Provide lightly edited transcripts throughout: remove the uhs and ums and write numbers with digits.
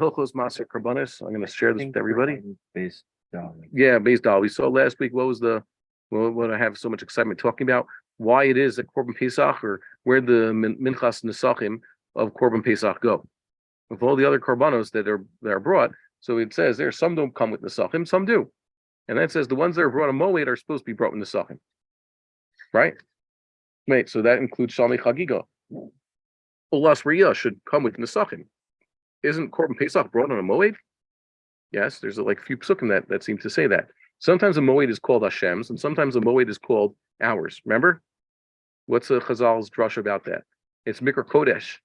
Hilchos Maser Korbanos. I'm going to share this with everybody. Based Based on we saw last week. What I have so much excitement talking about? Why it is that Korban Pesach, or where the Minchas Nesachim of Korban Pesach go. With all the other Korbanos that are brought, so it says there some don't come with Nesachim, some do, and that says the ones that are brought on Moed are supposed to be brought with Nesachim, right? Wait, so that includes Shalmei Chagiga. Olas Riyah should come with Nesachim. Isn't Korban Pesach brought on a Moed? Yes, there's a few psukim that seem to say that. Sometimes a Moed is called Hashem's, and sometimes a Moed is called ours. Remember? What's the Chazal's drush about that? It's Mikra Kodesh.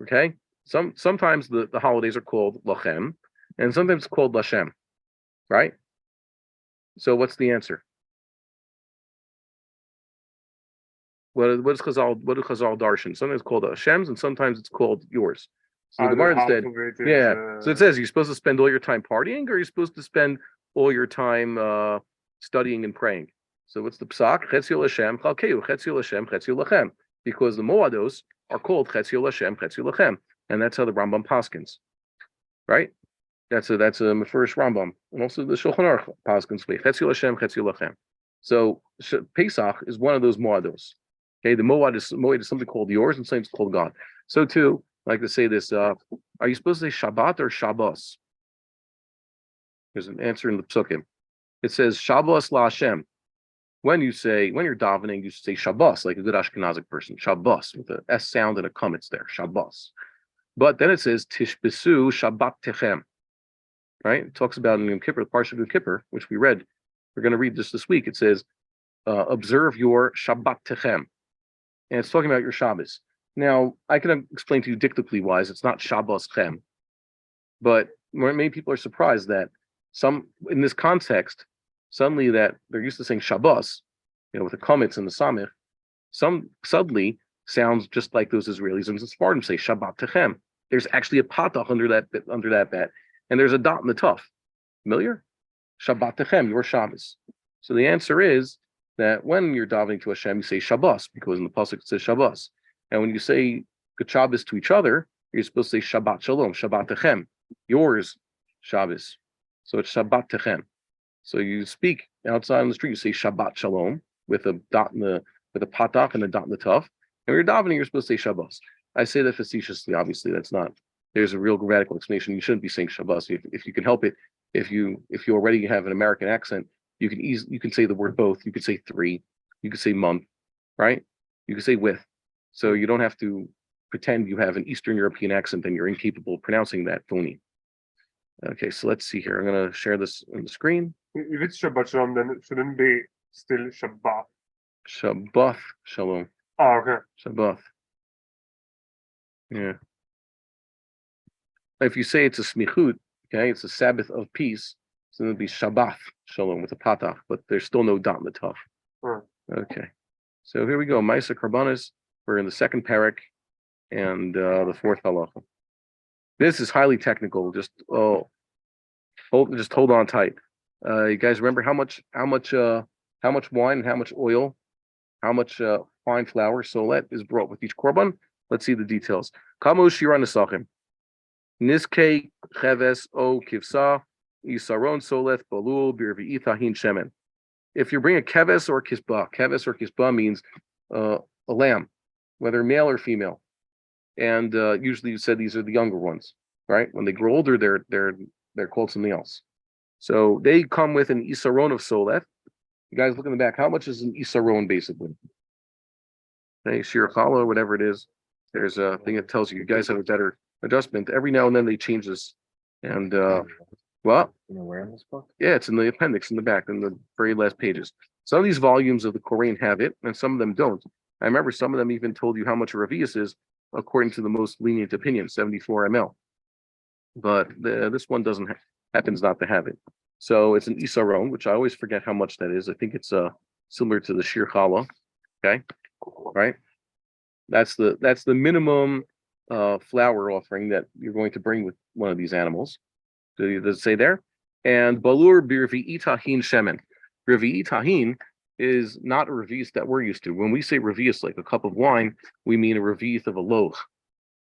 Okay? Sometimes the holidays are called Lachem, and sometimes it's called Lashem. Right? So what's the answer? What is Chazal? What is Chazal darshan? Sometimes it's called Hashem's, and sometimes it's called yours. So the Gemara said, so it says you're supposed to spend all your time partying, or you're supposed to spend all your time studying and praying. So what's the psak? Chetzio Lashem, Chalkeu, Chetzio Lashem, Chetzio Lachem, because the Moados are called Chetzio Lashem, Chetzio Lachem, and that's how the Rambam paskins, right? That's a Mefurish Rambam, and also the Shulchan Aruch paskins way Chetzio Lashem, Chetzio Lachem. So Pesach is one of those Moados. Okay, the Moed is something called yours, and something's called God. So too, I like to say this: are you supposed to say Shabbat or Shabbos? There's an answer in the Psukim. It says Shabbos la Hashem. When you're davening, you say Shabbos, like a good Ashkenazic person. Shabbos with a S sound and a kametz there. Shabbos. But then it says Tishbesu Shabbat Techem. Right? It talks about in Yom Kippur, the Parsha of Yom Kippur, which we read. We're going to read this week. It says, observe your Shabbat Techem. And it's talking about your Shabbos. Now, I can explain to you dictically wise, it's not Shabbos Chem. But many people are surprised that in this context, suddenly that they're used to saying Shabbos, with the kametz and the samich, some suddenly sounds just like those Israelis and the Spartans say Shabbat Techem. There's actually a patach under that bet, and there's a dot in the tuf. Familiar? Shabbat Techem, your Shabbos. So the answer is that when you're davening to Hashem, you say Shabbos, because in the pasuk it says Shabbos. And when you say good Shabbos to each other, you're supposed to say Shabbat Shalom, Shabbat Techem, yours Shabbos. So it's Shabbat Techem. So you speak outside on the street, you say Shabbat Shalom with a dot with a patach and a dot in the tuf. And when you're davening, you're supposed to say Shabbos. I say that facetiously, obviously. That's not. There's a real grammatical explanation. You shouldn't be saying Shabbos if you can help it. If you already have an American accent, you can say the word both. You could say three. You could say month, right? You could say with. So you don't have to pretend you have an Eastern European accent and you're incapable of pronouncing that phony. Okay, so let's see here. I'm going to share this on the screen. If it's Shabbat Shalom, then it shouldn't be still Shabbat. Shabbat Shalom. Oh, okay. Shabbat. Yeah. If you say it's a smichut, okay, it's a Sabbath of peace, so it'll be Shabbat Shalom with a patach, but there's still no dot in the tuf. Okay. So here we go. Ma'aser Korbanos. We're in the second parak and the fourth halacha. This is highly technical. Just hold on tight. You guys remember how much wine and how much oil, how much fine flour, solet is brought with each korban? Let's see the details. Kamo shira nesachim. Niske cheves o kivsa isaron solet balul birvi itahin shemen. If you bring a keves or kisba means a lamb, whether male or female, and usually you said these are the younger ones, right? When they grow older, they're called something else. So they come with an isaron of solet. You guys look in the back. How much is an isaron basically? Okay, shir challah or whatever it is. There's a thing that tells you guys have a better adjustment. Every now and then they change this. And what? Where in this book? Yeah, it's in the appendix in the back, in the very last pages. Some of these volumes of the Koran have it, and some of them don't. I remember some of them even told you how much a revius is, according to the most lenient opinion, 74 ml. But this one happens not to have it. So it's an isaron, which I always forget how much that is. I think it's similar to the shir challah. Okay, right? That's the minimum flour offering that you're going to bring with one of these animals. Does it say there? And balur birvi'i tahin shemen. Birvi'i tahin is not a revius that we're used to. When we say revius, like a cup of wine, we mean a revius of a loaf,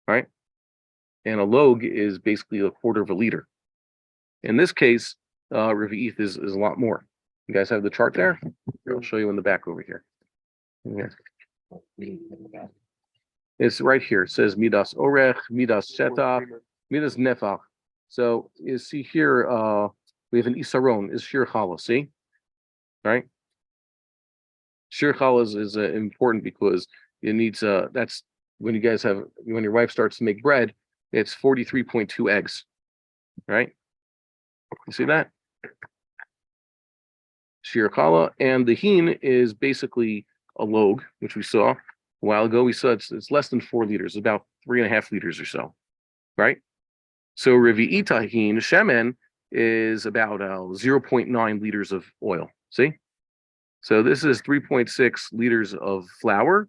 right? and a log is basically a quarter of a liter. In this case, Revi'ith is a lot more. You guys have the chart there? I'll show you in the back over here. It's right here. It says Midas Orech, Midas Shetach, Midas Nefach. So you see here, we have an Isaron, is Shir Chala, see? Right? Shir Chala is important because it needs, that's when when your wife starts to make bread, it's 43.2 eggs, right? You see that? Shir Chala, and the Hin is basically a log, which we saw a while ago. We saw it's less than 4 liters, about 3.5 liters or so, right? So Revi'ita Hin, Shemen, is about 0.9 liters of oil, see? So this is 3.6 liters of flour,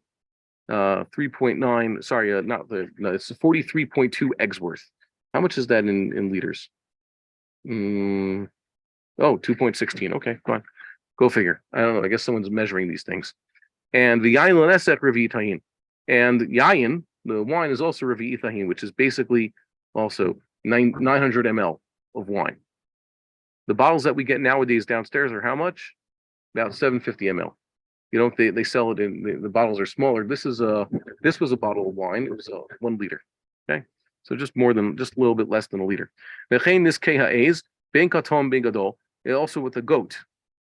3.9, sorry, it's 43.2 eggs worth. How much is that in liters? 2.16. Okay, go on. Go figure. I don't know. I guess someone's measuring these things. And the yayin l'nesech revi'it hayin. And yayin, the wine, is also revi'it hayin, which is basically also 900 ml of wine. The bottles that we get nowadays downstairs are how much? About 750 ml. You know, they sell it in the bottles are smaller. This was a bottle of wine. It was 1 liter. Okay, so just a little bit less than a liter. This keha'ez ben katom ben gadol. Also with a goat.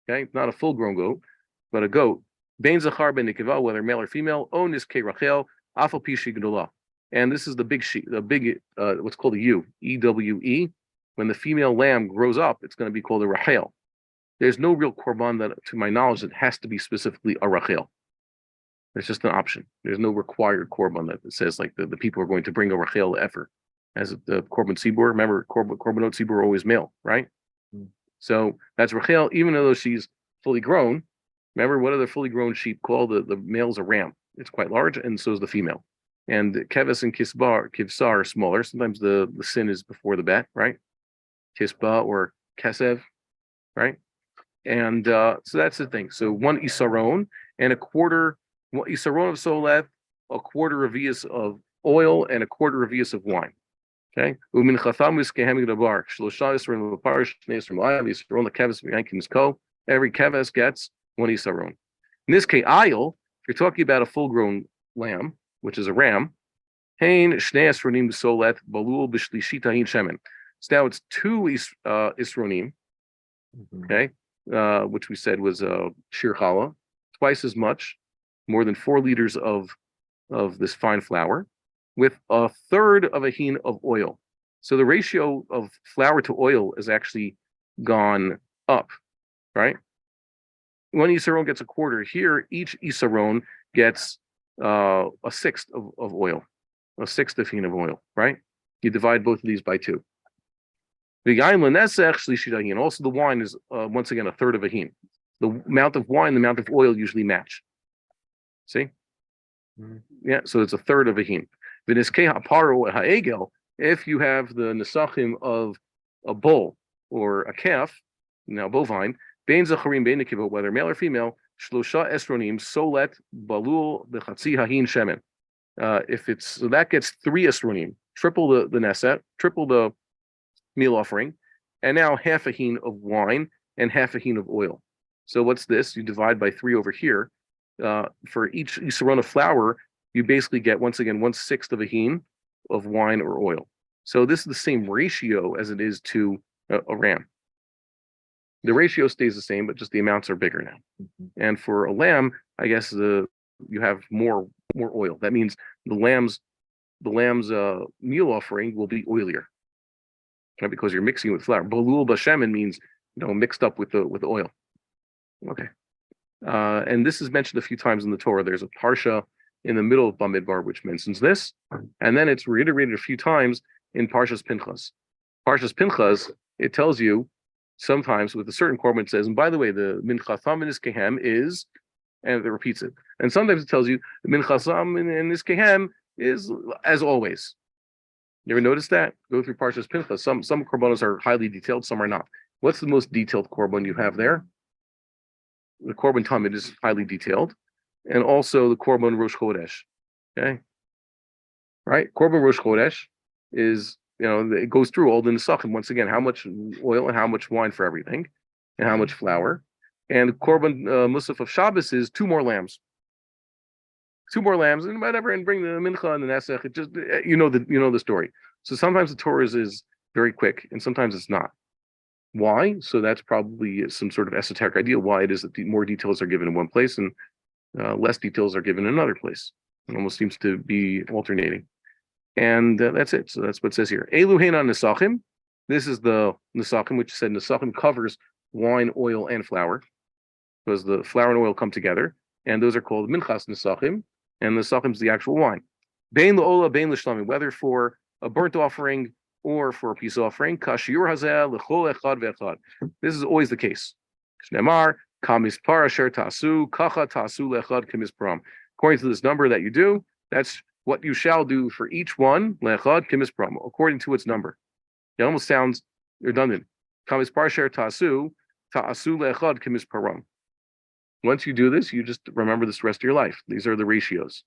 Okay, not a full-grown goat, but a goat. Ben zachar ben nikeva, whether male or female. On is ke rachel afal pishi gedola. And this is the big sheep, what's called a ewe, EWE. When the female lamb grows up, it's going to be called a rachel. There's no real korban that, to my knowledge, that has to be specifically a rachel. It's just an option. There's no required korban that says like the people are going to bring a rachel ever. As the korban tzibur, remember korbanot tzibur are always male, right? So that's rachel, even though she's fully grown. Remember, what are the fully grown sheep called? The male's a ram. It's quite large, and so is the female. And keves and kivsar are smaller. Sometimes the sin is before the bet, right? Kisba or kesev, right? And so that's the thing. So 1 isaron and a quarter, 1 isaron of soleth, a quarter revius of oil, and a quarter revius of wine. Okay. Every keves gets 1 isaron. In this case, ayil, if you're talking about a full-grown lamb, which is a ram, hein shnei esronim solet balul b'shlishita hin shemen. So now it's 2 isronim, okay, which we said was shir chala, twice as much, more than 4 liters of this fine flour, with 1/3 of a hin of oil. So the ratio of flour to oil is actually gone up, right? 1 isaron gets a quarter. Here, each isaron gets a 1/6 of oil, a 1/6 of hin of oil, right? You divide both of these by 2. The yain l'nesech shlishit hahin. Also, the wine is once again 1/3 of a hin. The amount of wine, the amount of oil usually match. See? Yeah, so it's 1/3 of a hin. If you have the nesachim of a bull or a calf, now bovine, bein zacharim bein nekivot, whether male or female, shlosha esronim solet balul b'chatzi hahin shemen. If it's so that gets 3 esronim, triple the neset, triple the meal offering, and now half a hin of wine and half a hin of oil. So what's this? You divide by 3 over here. For each isaron of flour, you basically get once again 1/6 of a hin of wine or oil. So this is the same ratio as it is to a ram. The ratio stays the same, but just the amounts are bigger now. And for a lamb, I guess you have more oil. That means the lamb's meal offering will be oilier, right? Because you're mixing with flour. Balul bashemen means mixed up with the oil. Okay, and this is mentioned a few times in the Torah. There's a parsha in the middle of Bamidbar which mentions this, and then it's reiterated a few times in Parshas Pinchas. Parshas Pinchas, it tells you sometimes with a certain korban, it says, and by the way, the minchatham in Iskehem is, and it repeats it. And sometimes it tells you the minchatham in Iskehem is as always. You ever notice that? Go through Parshas Pinchas. Some korbanos are highly detailed, some are not. What's the most detailed korban you have there? The korban tamid is highly detailed, and also the korban Rosh Chodesh. Okay, right? Korban Rosh Chodesh is, it goes through all the nesachim once again, how much oil and how much wine for everything, and how much flour. And korban musaf of Shabbos is two more lambs and whatever, and bring the mincha and the nesach. It just the story. So sometimes the Torah is very quick, and sometimes it's not. Why? So that's probably some sort of esoteric idea why it is that more details are given in one place and less details are given in another place. It almost seems to be alternating. And that's it. So that's what it says here. Elu heina nesachim. This is the nesachim, which said nesachim covers wine, oil, and flour, because the flour and oil come together, and those are called minchas nesachim, and nesachim is the actual wine. Bein leola, bein l'shlamim, whether for a burnt offering or for a peace offering. Kashiur hazeh lechol echad ve'echad. This is always the case. Shnemar kamispar asher tasu kacha tasu lechad kamispram. According to this number that you do, that's what you shall do for each one, lechad kamispram, according to its number. It almost sounds redundant. Kamispar asher tasu lechad kamisparam. Once you do this, you just remember this the rest of your life. These are the ratios.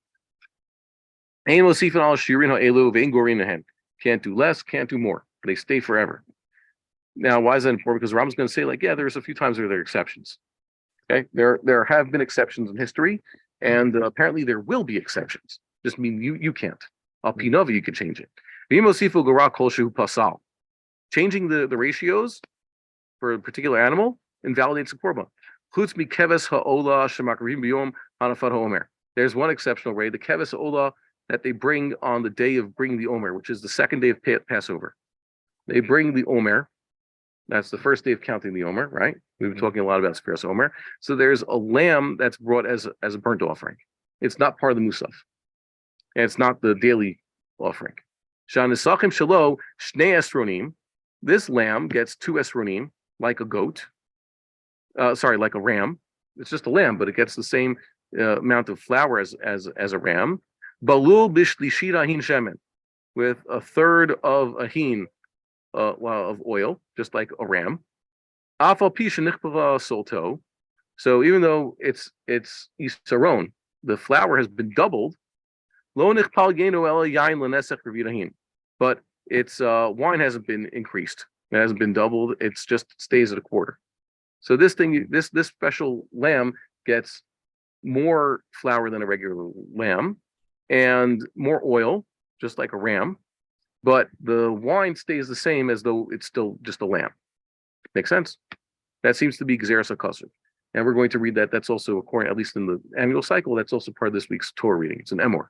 Can't do less, can't do more. They stay forever. Now, why is that important? Because Rambam's going to say, there's a few times where there are exceptions. Okay, there have been exceptions in history, and apparently there will be exceptions. Just mean you can't. Al pinova, you can change it. Changing the ratios for a particular animal invalidates the korban. There's one exceptional way, the keves ha'olah that they bring on the day of bringing the Omer, which is the second day of Passover. They bring the Omer. That's the first day of counting the Omer, right? We've been talking a lot about Spiras Omer. So there's a lamb that's brought as a burnt offering. It's not part of the Musaf. And it's not the daily offering. Shanisachim Shilo, Shnei Esronim. This lamb gets 2 Esronim, like a goat. Like a ram. It's just a lamb, but it gets the same amount of flour as a ram. Balul bishlishira hin shemen, with a third of a hin of oil, just like a ram. Afal pisha nichpava solto. So even though it's isaron, the flour has been doubled. Lo nichpal yeno ela yain lenesech revirahin, but its wine hasn't been increased. It hasn't been doubled. It's just stays at a quarter. So this special lamb gets more flour than a regular lamb, and more oil, just like a ram, but the wine stays the same as though it's still just a lamb. Make sense? That seems to be Gzeras HaKosher. And we're going to read that. That's also, according, at least in the annual cycle, that's also part of this week's Torah reading. It's an Emor.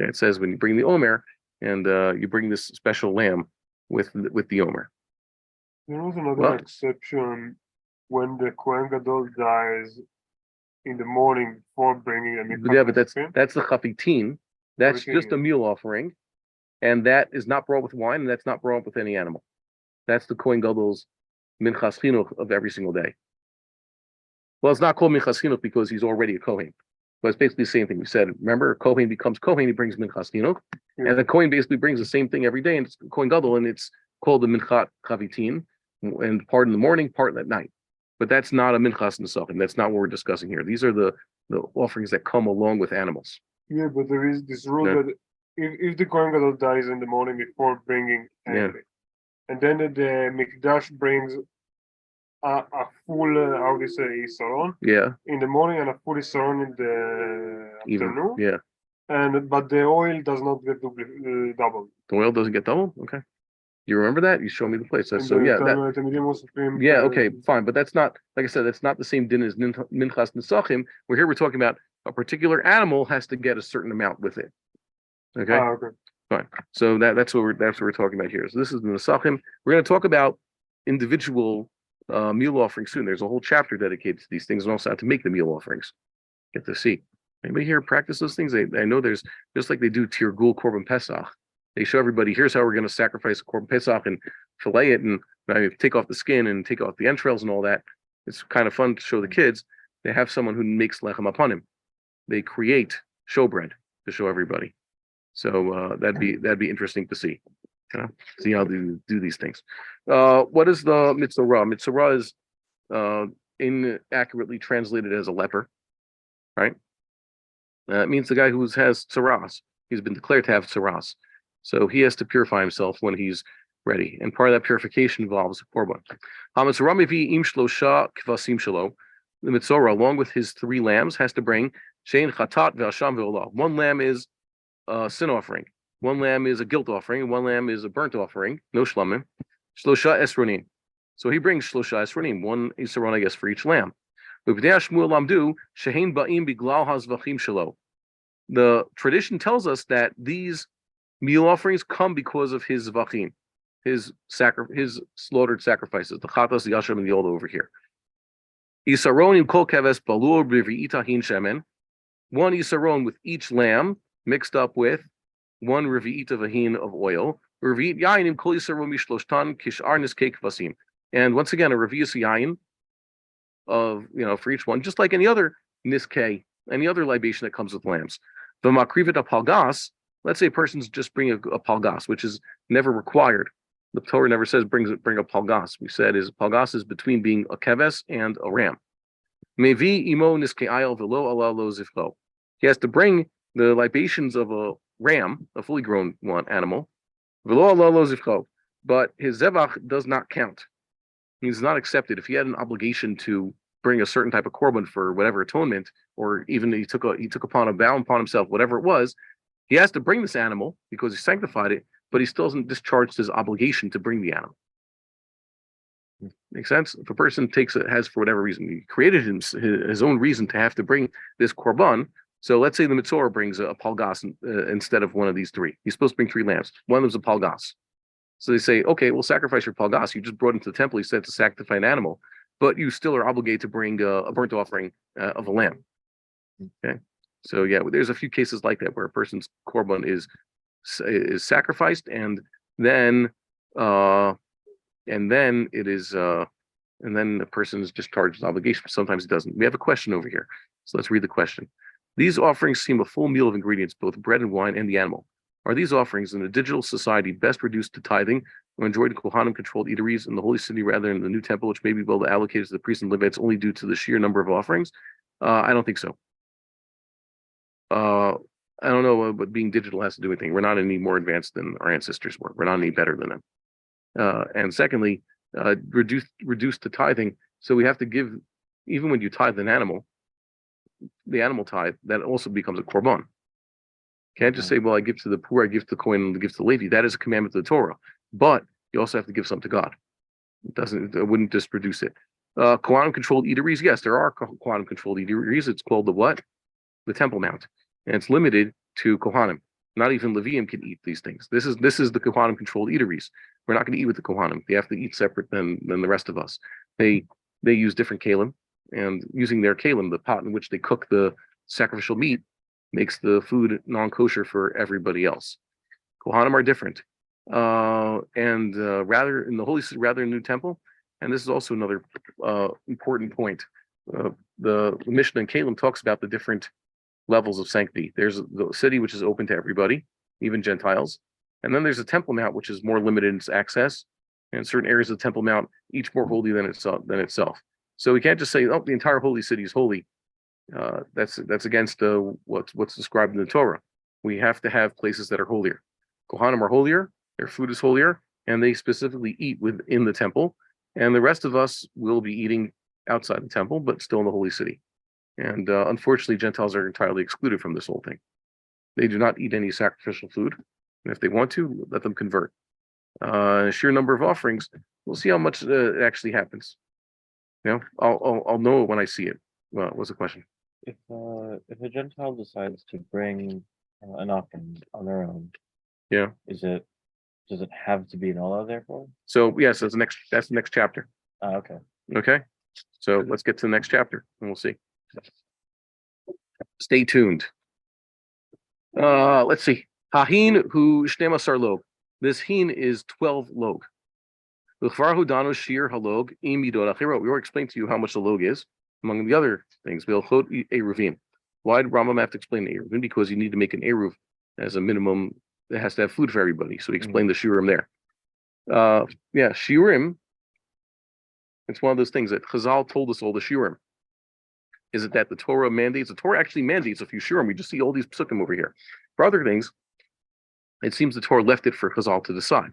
Okay, it says when you bring the Omer, and you bring this special lamb with the Omer. There was another exception when the Kohen Gadol dies in the morning before bringing a mikvah. Yeah, but that's the chafitin. That's just a meal offering, and that is not brought with wine, and that's not brought with any animal. That's the Kohen Gadol's minchas chinuch of every single day. Well, it's not called minchas chinuch because he's already a Kohen, but it's basically the same thing. We said, remember, a Kohen becomes Kohen, he brings minchas chinuch, and the Kohen basically brings the same thing every day, and it's Kohen Gadol, and it's called the minchat chavitin, and part in the morning, part at night. But that's not a minchas nesachim. That's not what we're discussing here. These are the offerings that come along with animals. Yeah, but there is this rule that if the Kohen Gadol dies in the morning before bringing anything, and then the Mikdash brings a full, how do you say, Isaron? Yeah. In the morning and a full Isaron in the afternoon. Yeah. But the oil does not get double. The oil doesn't get double? Okay. You remember that? You showed me the place. Okay, fine. But that's not, like I said, that's not the same din as minchas nesachim. Where here we're talking about a particular animal has to get a certain amount with it. Okay. Okay. Fine. So that's what we're talking about here. So this is the nesachim. We're going to talk about individual meal offerings soon. There's a whole chapter dedicated to these things, and also how to make the meal offerings. Get to see. Anybody here practice those things? I know there's, just like they do Tirgul Korban Pesach. They show everybody, here's how we're going to sacrifice a Korban Pesach and fillet it and take off the skin and take off the entrails and all that. It's kind of fun to show the kids. They have someone who makes lechem apanim. They create showbread to show everybody. So that'd be interesting to see. See how they do these things. What is the mitzvah? Mitzvah is inaccurately translated as a leper, right? It means the guy who has tsaras. He's been declared to have tsaras. So he has to purify himself when he's ready. And part of that purification involves korban. The Mitzorah, along with his 3 lambs, has to bring Shein Chatat Ve'asham Ve'olah. 1 lamb is a sin offering. 1 lamb is a guilt offering. And 1 lamb is a burnt offering. No shlamim. Shlosha esronim. So he brings Shlosha esronim, 1 isaron, I guess, for each lamb. The tradition tells us that these meal offerings come because of his zvachim, his slaughtered sacrifices, the chatas, the yasham, and the old over here. Isaron kol keves balur b'ri'ita hin shemen, 1 isaron with each lamb mixed up with 1 revi'ita vahin of oil. Revi'it yayin kol isaron mishloshtan kishar niskei kvasim. And once again, a revi'is yayin of, for each one, just like any other niskei, any other libation that comes with lambs. The makrivet palgas. Let's say a person's just bring a palgas, which is never required. The Torah never says bring a palgas. We said palgas is between being a keves and a ram. Mevi imo niskei velo ala lo ziflo. He has to bring the libations of a ram, a fully grown animal, velo ala lo ziflo. But his zevach does not count. He's not accepted. If he had an obligation to bring a certain type of korban for whatever atonement, or even he took upon a vow upon himself, whatever it was, he has to bring this animal because he sanctified it, but he still hasn't discharged his obligation to bring the animal. Makes sense? If a person has for whatever reason, he created his own reason to have to bring this korban. So let's say the Mitzorah brings a palgas instead of one of these 3. He's supposed to bring 3 lambs. One of them's a palgas. So they say, okay, we'll sacrifice your palgas. You just brought into the temple. You said to sanctify an animal, but you still are obligated to bring a burnt offering of a lamb. Okay. So yeah, there's a few cases like that where a person's korban is sacrificed, and then the person is discharged his obligation. Sometimes it doesn't. We have a question over here, so let's read the question. These offerings seem a full meal of ingredients, both bread and wine and the animal. Are these offerings in a digital society best reduced to tithing, or enjoyed in Kohanim-controlled eateries in the holy city rather than the new temple, which may be well allocated to the priests and Levites only due to the sheer number of offerings? I don't think so. I don't know what being digital has to do with anything. We're not any more advanced than our ancestors were. We're not any better than them. And secondly, reduced to tithing. So we have to give, even when you tithe an animal, the animal tithe, that also becomes a korban. Can't just say, well, I give to the poor, I give to the kohen, and I give to the Levi. That is a commandment of the Torah. But you also have to give something to God. It wouldn't just produce it. Kohanim-controlled eateries, yes, there are Kohanim-controlled eateries. It's called the what? The Temple Mount. And it's limited to Kohanim. Not even Leviim can eat these things. This is the Kohanim-controlled eateries. We're not going to eat with the Kohanim. They have to eat separate than the rest of us. They use different kalim, and using their kalim, the pot in which they cook the sacrificial meat, makes the food non-kosher for everybody else. Kohanim are different. Rather in the holy city, rather in the new temple, and this is also another important point. The Mishneh in Kalim talks about the different levels of sanctity. There's the city, which is open to everybody, even Gentiles. And then there's a Temple Mount, which is more limited in its access. And certain areas of the Temple Mount, each more holy than itself. So we can't just say, oh, the entire holy city is holy. That's against what's described in the Torah. We have to have places that are holier. Kohanim are holier, their food is holier, and they specifically eat within the temple. And the rest of us will be eating outside the temple, but still in the holy city. And unfortunately, Gentiles are entirely excluded from this whole thing. They do not eat any sacrificial food. And if they want to, let them convert. Sheer number of offerings, we'll see how much it actually happens. I'll know it when I see it. Well, what's the question? If a Gentile decides to bring an offering on their own, does it have to be an olah therefore? So yes, that's the next chapter. Okay. Okay. So let's get to the next chapter and we'll see. Stay tuned. Let's see. Hahin hu 12 log. This hin is 12 log. We already explained to you how much the log is, among the other things. Hilchot eruvim. Why did Rambam have to explain the eruvim? Because you need to make an eruv as a minimum. It has to have food for everybody. So he explained the shiurim there. Shiurim. It's one of those things that Chazal told us all the shiurim. Is it that the Torah mandates? The Torah actually mandates a few shiurim. We just see all these psukim over here. For other things, It seems the Torah left it for Chazal to decide.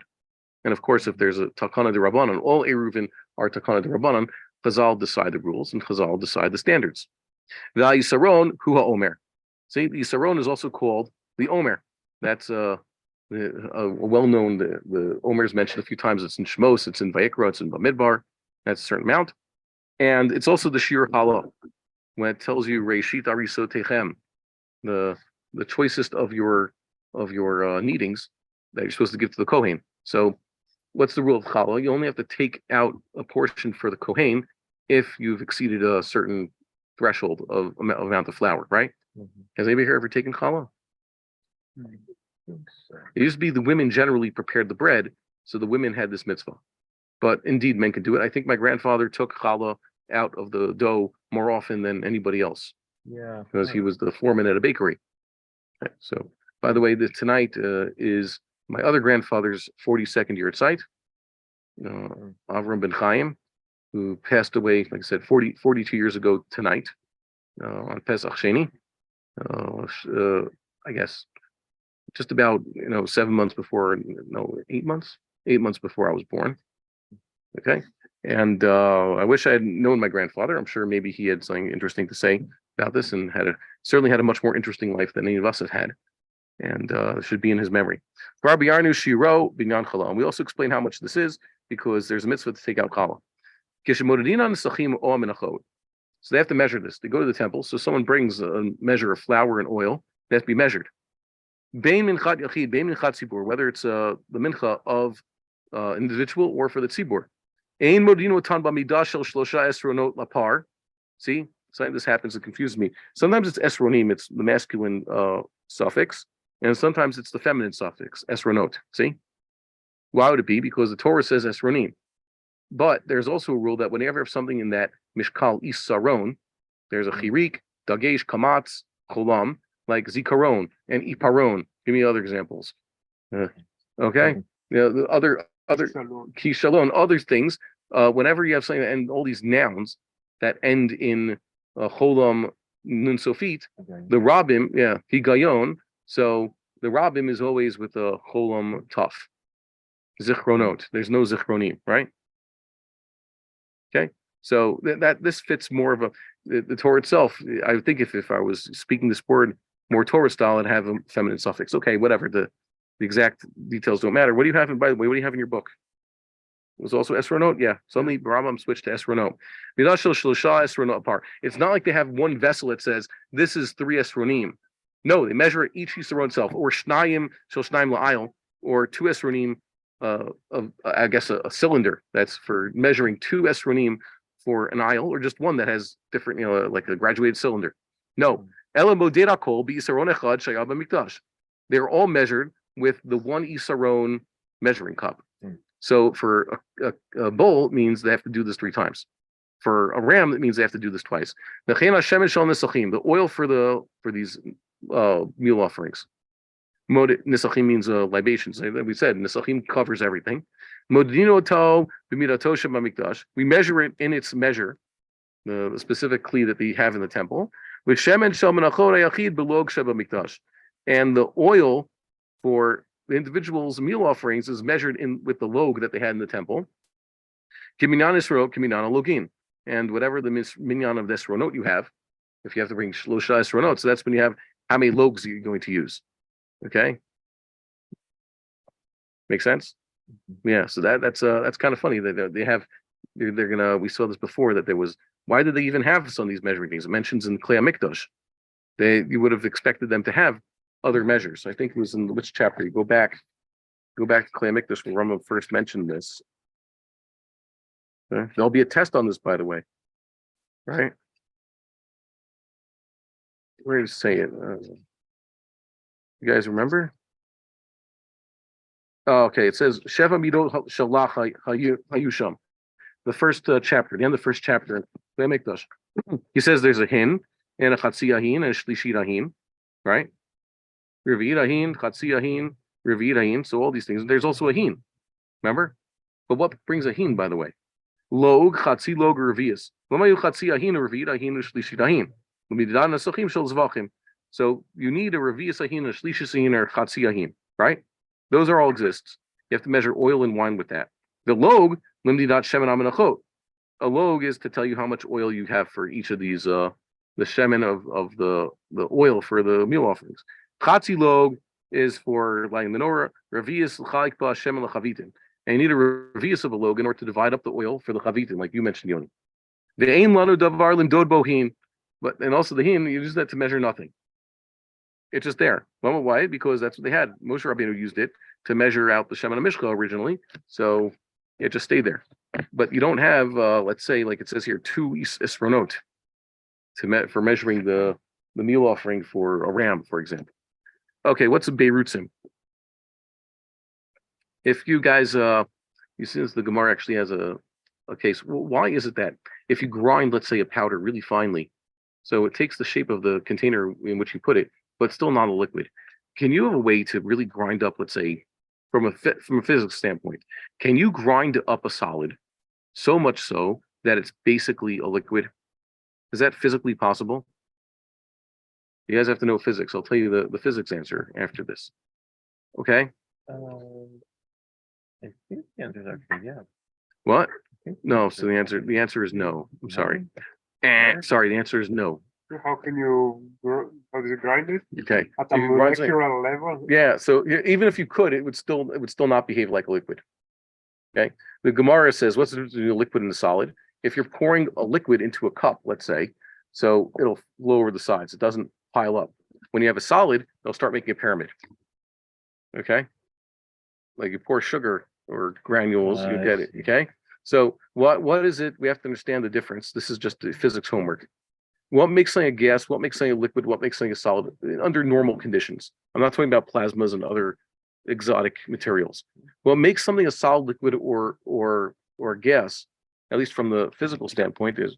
And of course, if there's a Takana de Rabbanan, all Eruvin are Takana de Rabbanan, Chazal decide the rules and Chazal decide the standards. The Yisaron Hu HaOmer. See, the Yisaron is also called the Omer. That's a well-known, the Omer is mentioned a few times. It's in Shmos, it's in Vayikra, it's in Bamidbar. That's a certain amount. And it's also the Shir Hala, when it tells you Reishit Arisotechem, the choicest of your kneadings that you're supposed to give to the Kohen. So what's the rule of challah? You only have to take out a portion for the Kohen if you've exceeded a certain threshold of amount of flour, right? Mm-hmm. Has anybody here ever taken challah? I think so. It used to be the women generally prepared the bread, so the women had this mitzvah. But indeed, men could do it. I think my grandfather took challah out of the dough more often than anybody else. Yeah. Because he was the foreman at a bakery. Right. So, by the way, tonight is my other grandfather's 42nd year at site, Avram ben Chaim, who passed away, like I said, 42 years ago tonight, on Pesach Sheni. I guess just about 7 months before, 8 months, 8 months before I was born. Okay, and I wish I had known my grandfather. I'm sure maybe he had something interesting to say about this, and certainly had a much more interesting life than any of us have had, and should be in his memory. Rabbi Yarnu Shiro binyan challah. And we also explain how much this is because there's a mitzvah to take out challah. So they have to measure this. They go to the temple. So someone brings a measure of flour and oil. They have to be measured. Bein minchat yachid, bein minchat tzibur, whether it's the mincha of individual or for the tzibur. Ein modino tan b'midah shel shlosha esronot lapar. See, something this happens. It confuses me. Sometimes it's esronim. It's the masculine suffix, and sometimes it's the feminine suffix esronot. See, why would it be? Because the Torah says esronim. But there's also a rule that whenever you have something in that mishkal isaron, there's a chirik, dagesh, kamatz, cholam, like zikaron and iparon. Give me other examples. Okay, the other kishalon, other things. Whenever you have something and all these nouns that end in cholam nun sofit, the rabim, higayon. So the rabim is always with a cholam taf. Zichronot. There's no zichronim, right? Okay, so that this fits more of the Torah itself. I think if I was speaking this word more Torah style, I'd have a feminine suffix. Okay, whatever. The exact details don't matter. What do you have? By the way, what do you have in your book? It was also esronot. Yeah, suddenly Rambam switched to esronot. It's not like they have one vessel that says this is 3 esronim. No, they measure each yisron itself, or shnayim shel shnayim la'ayil, or 2 esronim. I guess a cylinder that's for measuring 2 esronim for an aisle, or just one that has different, like a graduated cylinder. No, they're all measured with the 1 isaron measuring cup. So for a bowl, it means they have to do this 3 times. For a ram, it means they have to do this twice. The oil for these meal offerings. Nisachim means libations. We said Nisachim covers everything. We measure it in its measure, the specific kli that they have in the temple. With shemen shel menachot hayachid belog sheba mikdash, and the oil for the individual's meal offerings is measured with the log that they had in the temple. Kiminyan isro, kiminyan login, and whatever the minyan of desronot you have, if you have to bring shlosha esronot, so that's when you have how many logs you're going to use. Okay, make sense? Yeah. So that's kind of funny that they're gonna. We saw this before that there was. Why did they even have some of these measuring things? It mentions in Klei HaMikdash. You would have expected them to have other measures. I think it was in which chapter? You go back to Klei HaMikdash where Rambam first mentioned this. Okay. There'll be a test on this, by the way. Right? Where to say it? You guys remember? Oh, okay, it says Sheva Midot Shalach Hayusham. The first chapter, the end of the first chapter in Mikdash. He says there's a hin and a chatzi ahin and a shlishi ahin, right? Revi'id ahin, chatzi ahin, revi'id ahin. So all these things. There's also a hin. Remember? But what brings a hin, by the way? Log chatzi log revi'is. Lamayu chatzi ahin revi'id ahin shlishi ahin. L'midan nasachim shel zvachim. So you need a revi'is ahin, a shlishi ahin, or chatzi ahin, right? Those are all exists. You have to measure oil and wine with that. The log, limdi dot shemen amenachot. A log is to tell you how much oil you have for each of these, the shemen of the oil for the meal offerings. Chatzi log is for lighting the menorah. Revius l'chalik ba shemen l'chavitim. And you need a revius of a log in order to divide up the oil for the chavitim, like you mentioned, Yoni. The ain lanu davar limdod bohin, but and also the hin, you use that to measure nothing. It's just there. Well, why? Because that's what they had. Moshe Rabbeinu used it to measure out the Shemen HaMishcha originally, so it just stayed there. But you don't have, let's say, like it says here, 2 isronot for measuring the meal offering for a ram, for example. Okay, what's a beirutzim? If you guys, you see, the Gemara actually has a case. Well, why is it that if you grind, let's say, a powder really finely, so it takes the shape of the container in which you put it, but still not a liquid. Can you have a way to really grind up, let's say, from a physics standpoint, can you grind up a solid so much so that it's basically a liquid? Is that physically possible? You guys have to know physics. I'll tell you the physics answer after this. Okay? I think the answer is actually yeah. What? No, so the answer is no. I'm sorry. Sorry, the answer is no. How can you? How do you grind it? Okay. At a molecular level. Yeah. So even if you could, it would still not behave like a liquid. Okay. The Gemara says, what's the difference between a liquid and a solid? If you're pouring a liquid into a cup, let's say, so it'll flow over the sides. It doesn't pile up. When you have a solid, they'll start making a pyramid. Okay. Like you pour sugar or granules, you get it. Okay. So what is it? We have to understand the difference. This is just the physics homework. What makes something a gas? What makes something a liquid? What makes something a solid under normal conditions? I'm not talking about plasmas and other exotic materials. What makes something a solid, liquid, or gas, at least from the physical standpoint, is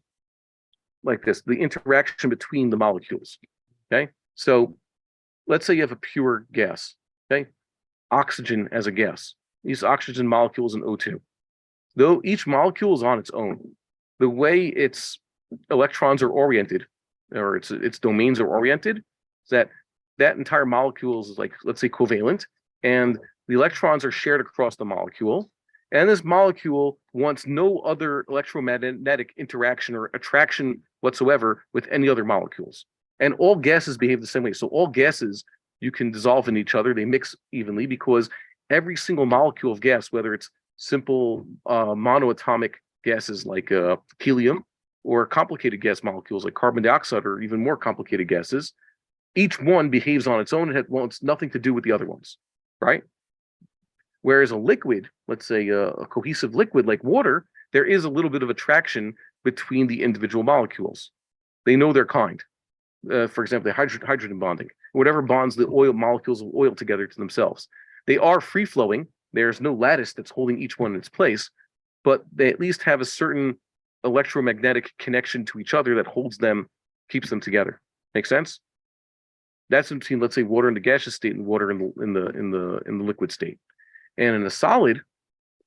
like this: the interaction between the molecules. Okay, so let's say you have a pure gas. Okay, oxygen as a gas. These oxygen molecules in O2. Though each molecule is on its own, the way its electrons are oriented, or its domains are oriented, is that entire molecule is like, let's say, covalent, and the electrons are shared across the molecule. And this molecule wants no other electromagnetic interaction or attraction whatsoever with any other molecules. And all gases behave the same way. So all gases, you can dissolve in each other. They mix evenly because every single molecule of gas, whether it's simple monoatomic gases like helium, or complicated gas molecules like carbon dioxide, or even more complicated gases, each one behaves on its own and wants nothing to do with the other ones, right? Whereas a liquid, let's say a cohesive liquid like water, there is a little bit of attraction between the individual molecules. They know their kind. For example, hydrogen bonding, whatever bonds the oil molecules of oil together to themselves. They are free-flowing. There's no lattice that's holding each one in its place, but they at least have a certain electromagnetic connection to each other that holds them, keeps them together. Make sense? That's between, let's say, water in the gaseous state and water in the liquid state. And in a solid,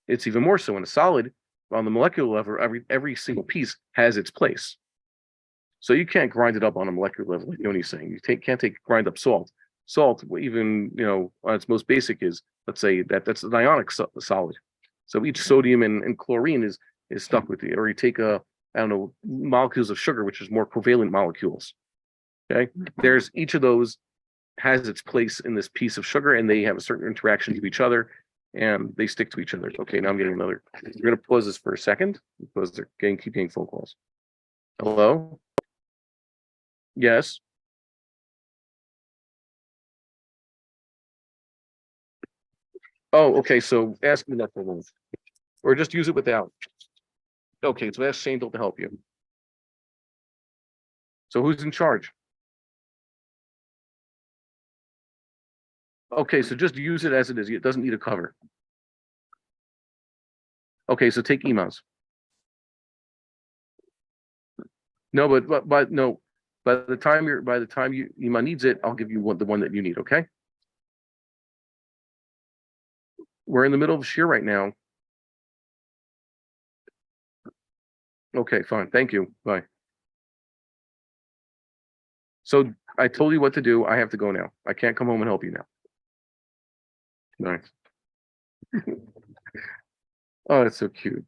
it's even more so. In a solid, on the molecular level, every single piece has its place. So you can't grind it up on a molecular level, like Yoni's saying. You can't grind up salt. Salt, even on its most basic, is, let's say, that's an ionic solid. So each sodium and chlorine is stuck with you. Or you take molecules of sugar, which is more covalent molecules. Okay, there's each of those has its place in this piece of sugar, and they have a certain interaction to each other, and they stick to each other. Okay, now I'm getting another. We're gonna pause this for a second because they're keep getting phone calls. Hello. Yes. Oh, okay. So ask me that for a moment, or just use it without. Okay, so ask Shandel to help you. So who's in charge? Okay, so just use it as it is. It doesn't need a cover. Okay, so take emails. No, but no. By the time Ima needs it, I'll give you the one that you need. Okay. We're in the middle of Shir right now. Okay, fine. Thank you. Bye. So I told you what to do. I have to go now. I can't come home and help you now. Nice. Oh, it's so cute.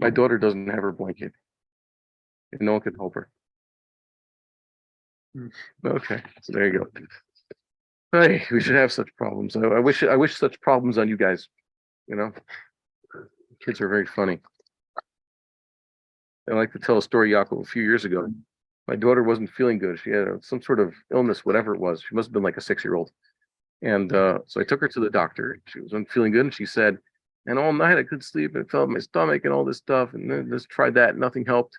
My daughter doesn't have her blanket, and no one can help her. Okay, so there you go. Hey, we should have such problems. I wish such problems on you guys. You know, kids are very funny. I like to tell a story, Yaakov, a few years ago. My daughter wasn't feeling good. She had some sort of illness, whatever it was. She must have been like a 6-year-old. And so I took her to the doctor. She wasn't feeling good, and she said, and all night I couldn't sleep, and it felt in my stomach and all this stuff, and then just tried that, nothing helped.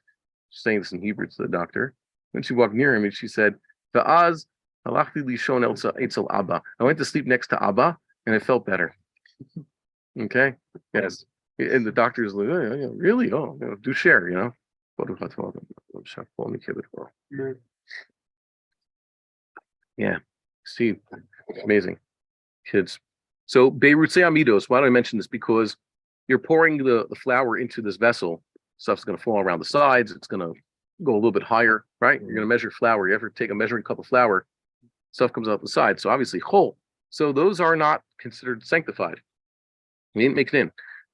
She's saying this in Hebrew to the doctor. Then she walked near him and she said, Va'az halachti lishon etzel Abba. I went to sleep next to Abba, and it felt better. Okay? Yes. And the doctor is like, oh, yeah, really? Oh, do share, you know? Yeah. See, amazing. Kids. So Beirutze Amidos, why do I mention this? Because you're pouring the flour into this vessel, stuff's going to fall around the sides, it's going to go a little bit higher, right? You're going to measure flour. You ever take a measuring cup of flour, stuff comes out the side. So obviously chol. So those are not considered sanctified. We didn't make it in.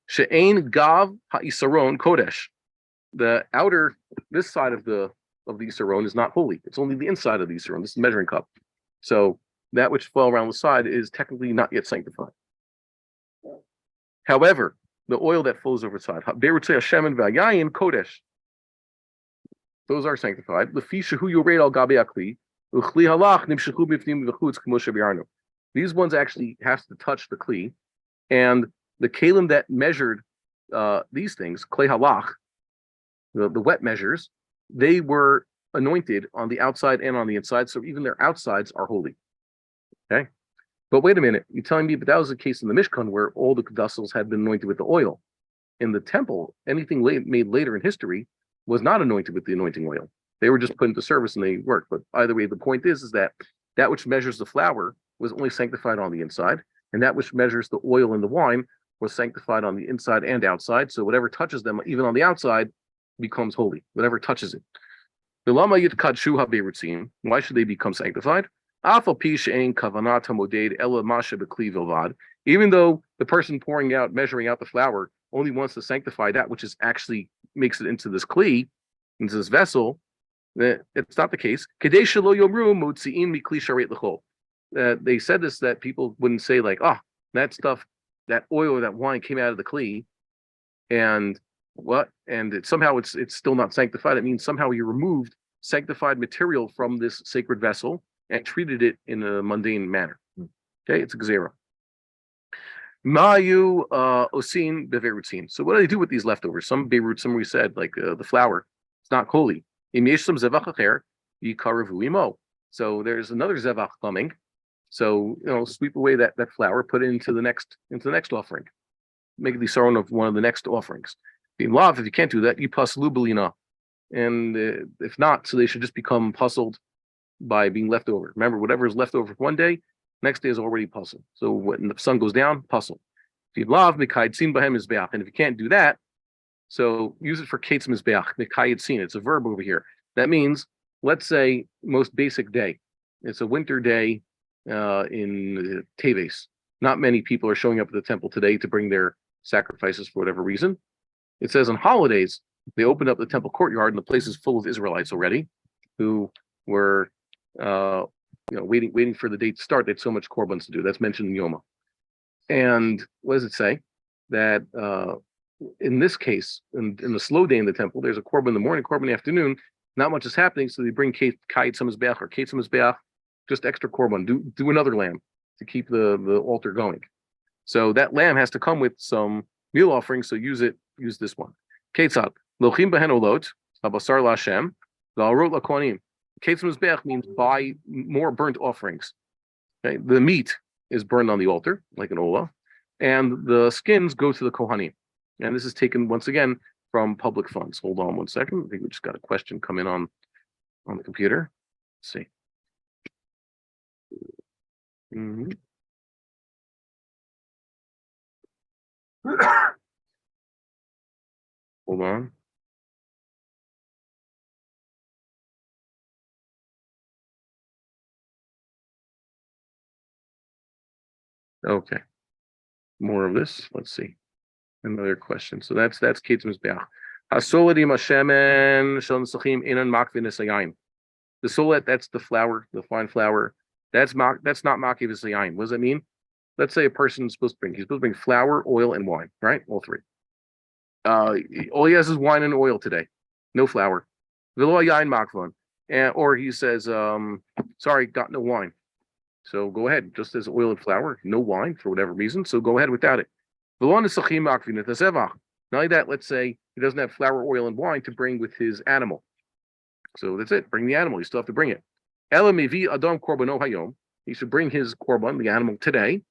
She'ain gav ha'isaron kodesh. The outer, this side of the isaron is not holy. It's only the inside of the isaron. This is the measuring cup. So that which fell around the side is technically not yet sanctified. However, the oil that flows over the side, Beirutze Hashem and V'ayayin kodesh, those are sanctified. These ones actually have to touch the kli, and the kalim that measured these things, klei halach, the wet measures, they were anointed on the outside and on the inside, so even their outsides are holy. Okay, but wait a minute, you're telling me, but that was the case in the Mishkan where all the vessels had been anointed with the oil. In the temple, anything made later in history was not anointed with the anointing oil. They were just put into service and they worked. But either way, the point is that which measures the flour was only sanctified on the inside, and that which measures the oil and the wine was sanctified on the inside and outside. So whatever touches them, even on the outside, becomes holy. Whatever touches it. Why should they become sanctified? Even though the person measuring out the flour, only wants to sanctify that which is actually makes it into this kli, into this vessel, it's not the case. They said this that people wouldn't say like, oh, that stuff, that oil or that wine came out of the kli, and what? And somehow it's still not sanctified. It means somehow you removed sanctified material from this sacred vessel and treated it in a mundane manner. Okay, it's a gzera. Ma'yu osin beverutzin. So what do they do with these leftovers? Some beirut, some we said, like the flour, it's not holy. Im yesh some zevach acher yikaravu imo. So there's another zevach coming. So sweep away that flour, put it into the next offering. Make the saron of one of the next offerings. In law, if you can't do that, you paslu belina. And if not, so they should just become puzzled by being left over. Remember, whatever is left over one day, next day is already puzzled. So when the sun goes down, puzzle. If you love mikaid sin bahem mizbeach, and if you can't do that, so use it for kates mizbeach mikaid sin. It's a verb over here. That means, let's say, most basic day. It's a winter day in Teves. Not many people are showing up at the temple today to bring their sacrifices for whatever reason. It says on holidays, they opened up the temple courtyard and the place is full of Israelites already who were waiting for the date to start. They had so much korbans to do. That's mentioned in Yoma. And what does it say? That in this case, in the slow day in the temple, there's a korban in the morning, korban in the afternoon. Not much is happening, so they bring kayit samizbeach or kayit samizbeach, just extra korban. Do another lamb to keep the altar going. So that lamb has to come with some meal offering. So use this one. Ketzat lochim behen olot habasar laHashem v'alrot lakohanim. Kayit samizbeach means buy more burnt offerings. Okay, the meat is burned on the altar like an olah, and the skins go to the kohanim. And this is taken once again from public funds. Hold on one second. I think we just got a question come in on the computer. Let's see. Hold on. Okay. More of this. Let's see. Another question. So that's Kate Mizbeach. Hasoladim Hashemen Shon Sachim Inan Makvin Esayayin. The solet, that's the flour, the fine flour. That's not Makiv Esayayin. What does that mean? Let's say a person is supposed to bring flour, oil, and wine, right? All three. All he has is wine and oil today, no flour. V'lo yayin makvon, or he says, sorry, got no wine. So go ahead, just as oil and flour, no wine for whatever reason. So go ahead without it. Not only that, let's say he doesn't have flour, oil, and wine to bring with his animal. So that's it. Bring the animal. You still have to bring it. Adam Korbanot Hayom. He should bring his korban, the animal, today.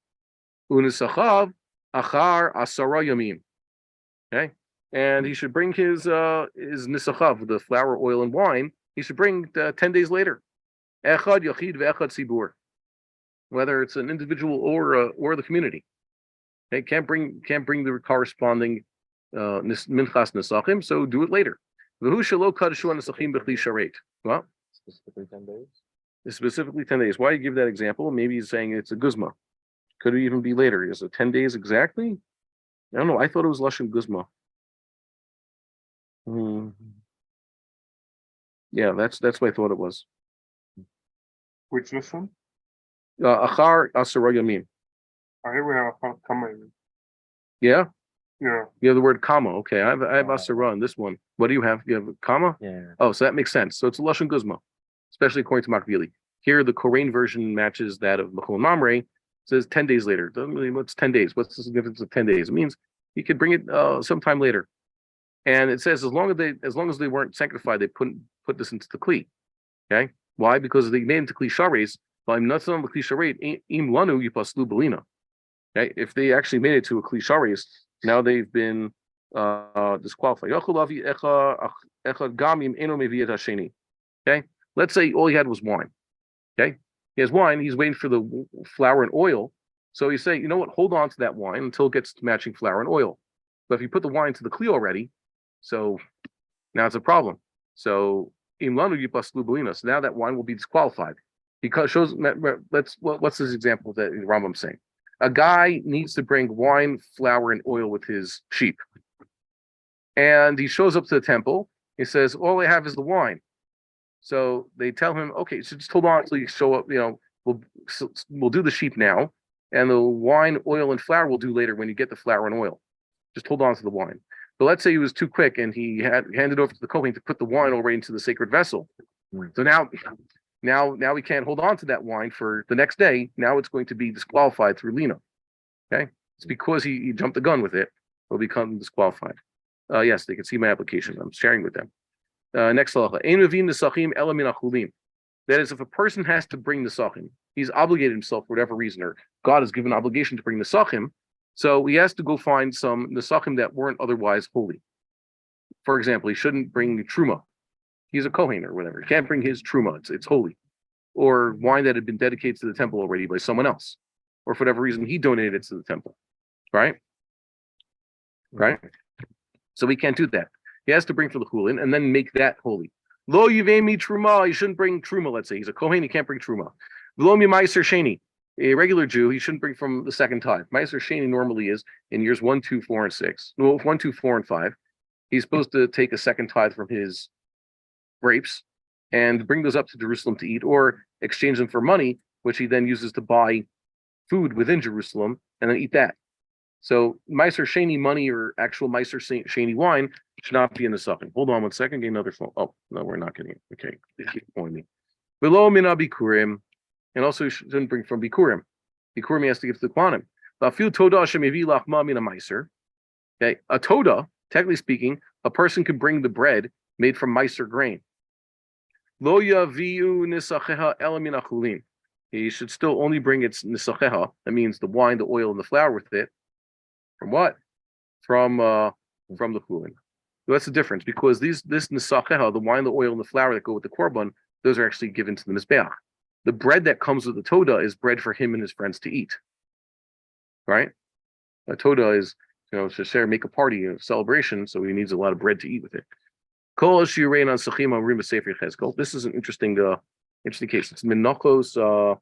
Unisachav achar asara yamim. Okay, and he should bring his nisachav, the flour, oil, and wine. He should bring 10 days later. Echad yachid ve'echad sibur. Whether it's an individual or the community. Okay, can't bring the corresponding minchas nesachim, so do it later. V'hu shelo kadeshu nesachim b'chli sharet. Well, Specifically 10 days. Specifically 10 days. Why do you give that example? Maybe he's saying it's a guzma. Could it even be later? Is it 10 days exactly? I don't know. I thought it was lashon guzma. Yeah, that's what I thought it was. Which lesson? Achar asara yamim. I have achar kamayim. Yeah. Yeah. You have the word comma. Okay, I have asara in this one. What do you have? You have a comma? Yeah. Oh, so that makes sense. So it's a lashon guzma, especially according to Makvili. Here, the Korean version matches that of Machon Mamre. Says 10 days later. Doesn't really. What's 10 days? What's the significance of 10 days? It means you could bring it sometime later. And it says as long as they weren't sanctified, they put this into the kli. Okay, why? Because they made into kli shares. I'm not saying the kli sharet im lanu yipaslu belina. Okay, if they actually made it to a kli shares, now they've been disqualified. Okay, let's say all he had was wine. Okay, he has wine. He's waiting for the flour and oil. So you say, you know what? Hold on to that wine until it gets to matching flour and oil. But if you put the wine to the kli already, so now it's a problem. So imlanu yipaslu belina. So now that wine will be disqualified because shows. What's this example that Rambam's saying? A guy needs to bring wine, flour, and oil with his sheep, and he shows up to the temple. He says, "All I have is the wine." So they tell him, "Okay, so just hold on until you show up. You know, we'll do the sheep now, and the wine, oil, and flour we'll do later when you get the flour and oil. Just hold on to the wine." But let's say he was too quick and he had handed over to the Kohen to put the wine already into the sacred vessel. So now we can't hold on to that wine for the next day. Now it's going to be disqualified through Lina. Okay, it's because he jumped the gun with it. Will become disqualified. Yes, they can see my application. I'm sharing with them. Next halacha. Ein mevin nesachim ela min achulin. That is, if a person has to bring nesachim, he's obligated himself for whatever reason, or God has given an obligation to bring nesachim. So he has to go find some nesachim that weren't otherwise holy. For example, he shouldn't bring truma. He's a kohen or whatever. He can't bring his truma. It's holy. Or wine that had been dedicated to the temple already by someone else. Or for whatever reason, he donated it to the temple. Right? So we can't do that. He has to bring for the chulin and then make that holy. Lo yivemi truma. He shouldn't bring truma, let's say. He's a kohen, he can't bring truma. V'lo mi ma'aser sheni. A regular Jew, he shouldn't bring from the second tithe. Ma'aser sheni normally is in years 1, 2, 4, and 6. No, 1, 2, 4, and 5. He's supposed to take a second tithe from his grapes and bring those up to Jerusalem to eat, or exchange them for money, which he then uses to buy food within Jerusalem and then eat that. So Meiser Sheni money or actual Meiser Sheni wine should not be in the sucking. Hold on one second, get another phone. Oh, no, we're not getting it. Okay, they keep calling me. Below mina bikurim, and also he shouldn't bring from bikurim. Bikurim he has to give to the Kohanim. Lafil toda shemevi lachma mina Meiser. Okay, a toda, technically speaking, a person can bring the bread made from Meiser grain. Lo yaviu nisacheha ela min achulin. He should still only bring its nisacheha. That means the wine, the oil, and the flour with it. From what? From the chulin. So that's the difference, because this nisacheha, the wine, the oil, and the flour that go with the korban, those are actually given to the mizbeach. The bread that comes with the toda is bread for him and his friends to eat. Right? A toda is, to share, make a party, a celebration, so he needs a lot of bread to eat with it. This is an interesting case. It's Menachos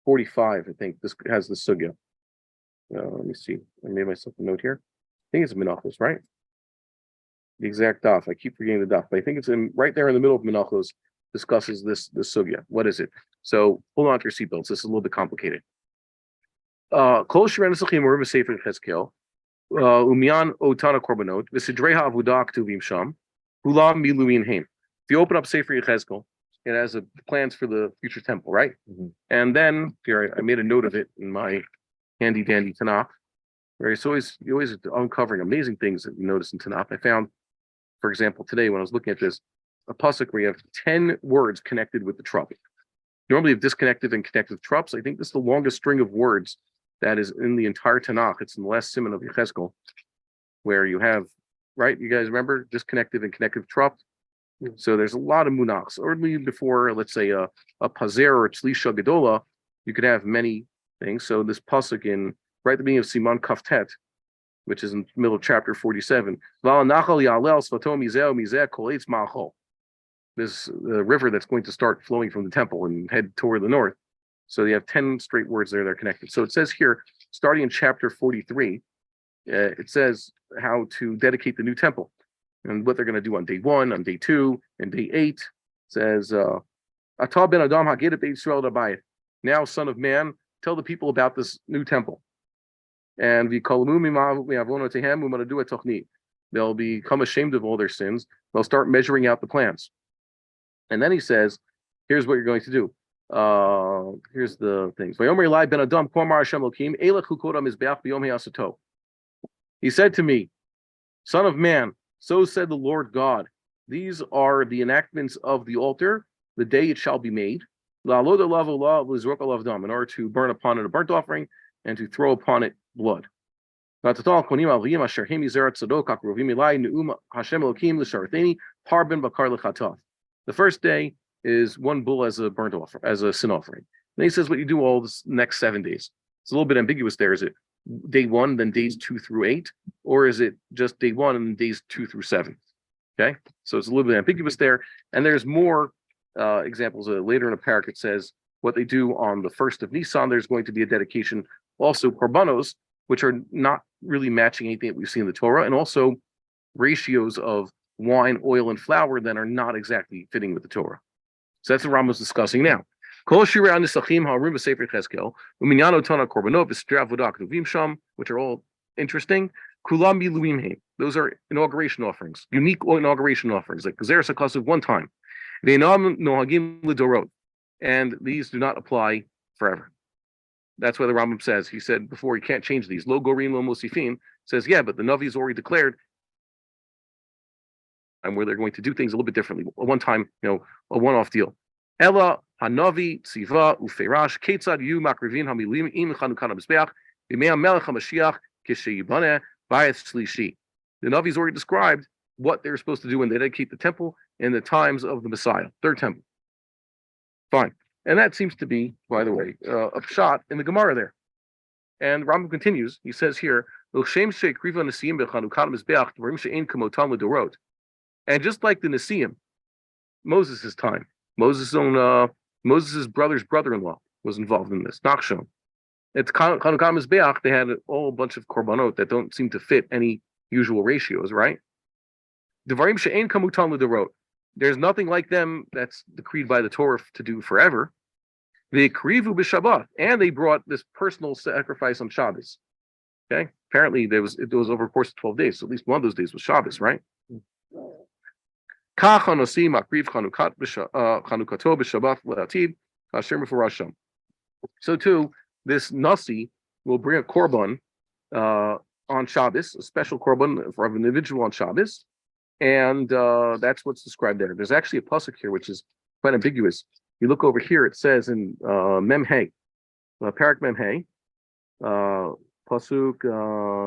45, I think. This has the sugya. Let me see. I made myself a note here. I think it's Menachos, right? The exact daf. I keep forgetting the daf, but I think it's right there in the middle of Menachos. Discusses this sugya. What is it? So hold on to your seatbelts. This is a little bit complicated. Kol shiren esachim or b'sefer Cheskel, umian otana korbanot v'sidrei ha'avodah ktuvim sham, hulam miluin heim. If you open up Sefer Yechezkel, it has plans for the future temple, right? Mm-hmm. And then here I made a note of it in my handy dandy Tanakh. Right, so you're always uncovering amazing things that you notice in Tanakh. I found, for example, today when I was looking at this, a pasuk where you have 10 words connected with the trup. Normally, you have disconnected and connected trups. I think this is the longest string of words that is in the entire Tanakh. It's in the last simon of Yechezkel, where you have, right? You guys remember disconnected and connected trup? So there's a lot of munachs. Or before, let's say a pazer or tzlisha gedola, you could have many things. So this pasuk in right at the beginning of Siman Kaftet, which is in the middle of chapter 47, this river that's going to start flowing from the temple and head toward the north. So you have 10 straight words there that are connected. So it says here, starting in chapter 43, it says how to dedicate the new temple and what they're going to do on day 1, on day 2, and day 8. It says, Atah ben Adam hagid beit Yisrael dabayit. Now, son of man, tell the people about this new temple. And they'll become ashamed of all their sins. They'll start measuring out the plans. And then he says, here's what you're going to do. Here's the things. He said to me, son of man, so said the Lord God, these are the enactments of the altar, the day it shall be made, in order to burn upon it a burnt offering and to throw upon it blood. The first day is one bull as a burnt offering, as a sin offering. Then he says what you do all this next 7 days. It's a little bit ambiguous there. Is it day 1, then days 2 through 8, or is it just day 1 and days 2 through 7? Okay, so it's a little bit ambiguous there. And there's more examples later in a parak. It says what they do on the 1st of Nisan. There's going to be a dedication, also korbanos, which are not really matching anything that we see in the Torah, and also ratios of wine, oil, and flour that are not exactly fitting with the Torah. So that's what Rambam's discussing now. Which are all interesting. Those are inauguration offerings, unique inauguration offerings, like Gezeres HaKasuv one time. And these do not apply forever. That's why the Rambam says, he said before, you can't change these. Lo gorin, lo mosifin says, yeah, but the Navi's already declared, and where they're going to do things a little bit differently. A one-time, a one-off deal. Ella hanavi tziva uferash ketzad yu makrivin hamilim im chanukan hamizbeach b'mei melech hamashiach k'sheyibane bayis shlishi. The Navi's already described what they're supposed to do when they dedicate the temple in the times of the Messiah, third temple. Fine. And that seems to be, by the way, a pshat in the Gemara there. And Rambam continues. He says here, and just like the Nesiim, Moses' time, Moses' brother's brother-in-law was involved in this. Nachshon. It's Chanukah Mizbeach. They had a whole bunch of korbanot that don't seem to fit any usual ratios, right? Devarim she'ein kamutan l'dorot. There's nothing like them that's decreed by the Torah to do forever. They krivu b'Shabbat, and they brought this personal sacrifice on Shabbos. Okay, apparently it was over a course of 12 days. So at least one of those days was Shabbos, right? So too, this nasi will bring a korban on Shabbos, a special korban for an individual on Shabbos. And that's what's described there. There's actually a pasuk here which is quite ambiguous. You look over here, it says in Memhei, Parak Memhei, pasuk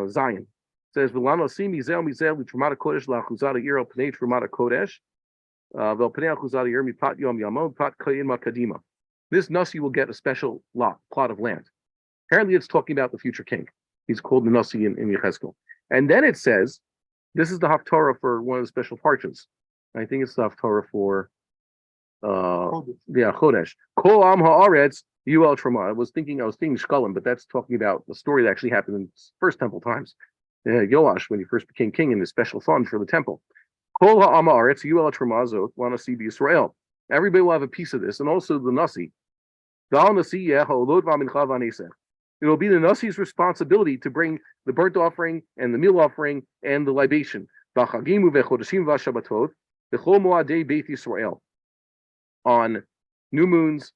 Zion. It says V'lano si mizel l'trumata kodesh la'achuzat ha'ir al pnei trumata kodesh v'al pnei achuzat ha'ir mipat yom yamod pat kayin makadima. This nasi will get a special plot of land. Apparently, it's talking about the future king. He's called the nasi in Yechezkel. And then it says, this is the haftarah for one of the special parchas. I think it's the haftarah for Chodesh. Kol am haaretz UL Trama. I was thinking Shkalim, but that's talking about the story that actually happened in First Temple times. Yoash, when he first became king, in his special fund for the temple. Kol ha'ama aretz UL Tramazot Nasi Israel. Everybody will have a piece of this, and also the Nasi. It will be the Nasi's responsibility to bring the burnt offering and the meal offering and the libation. On new moons,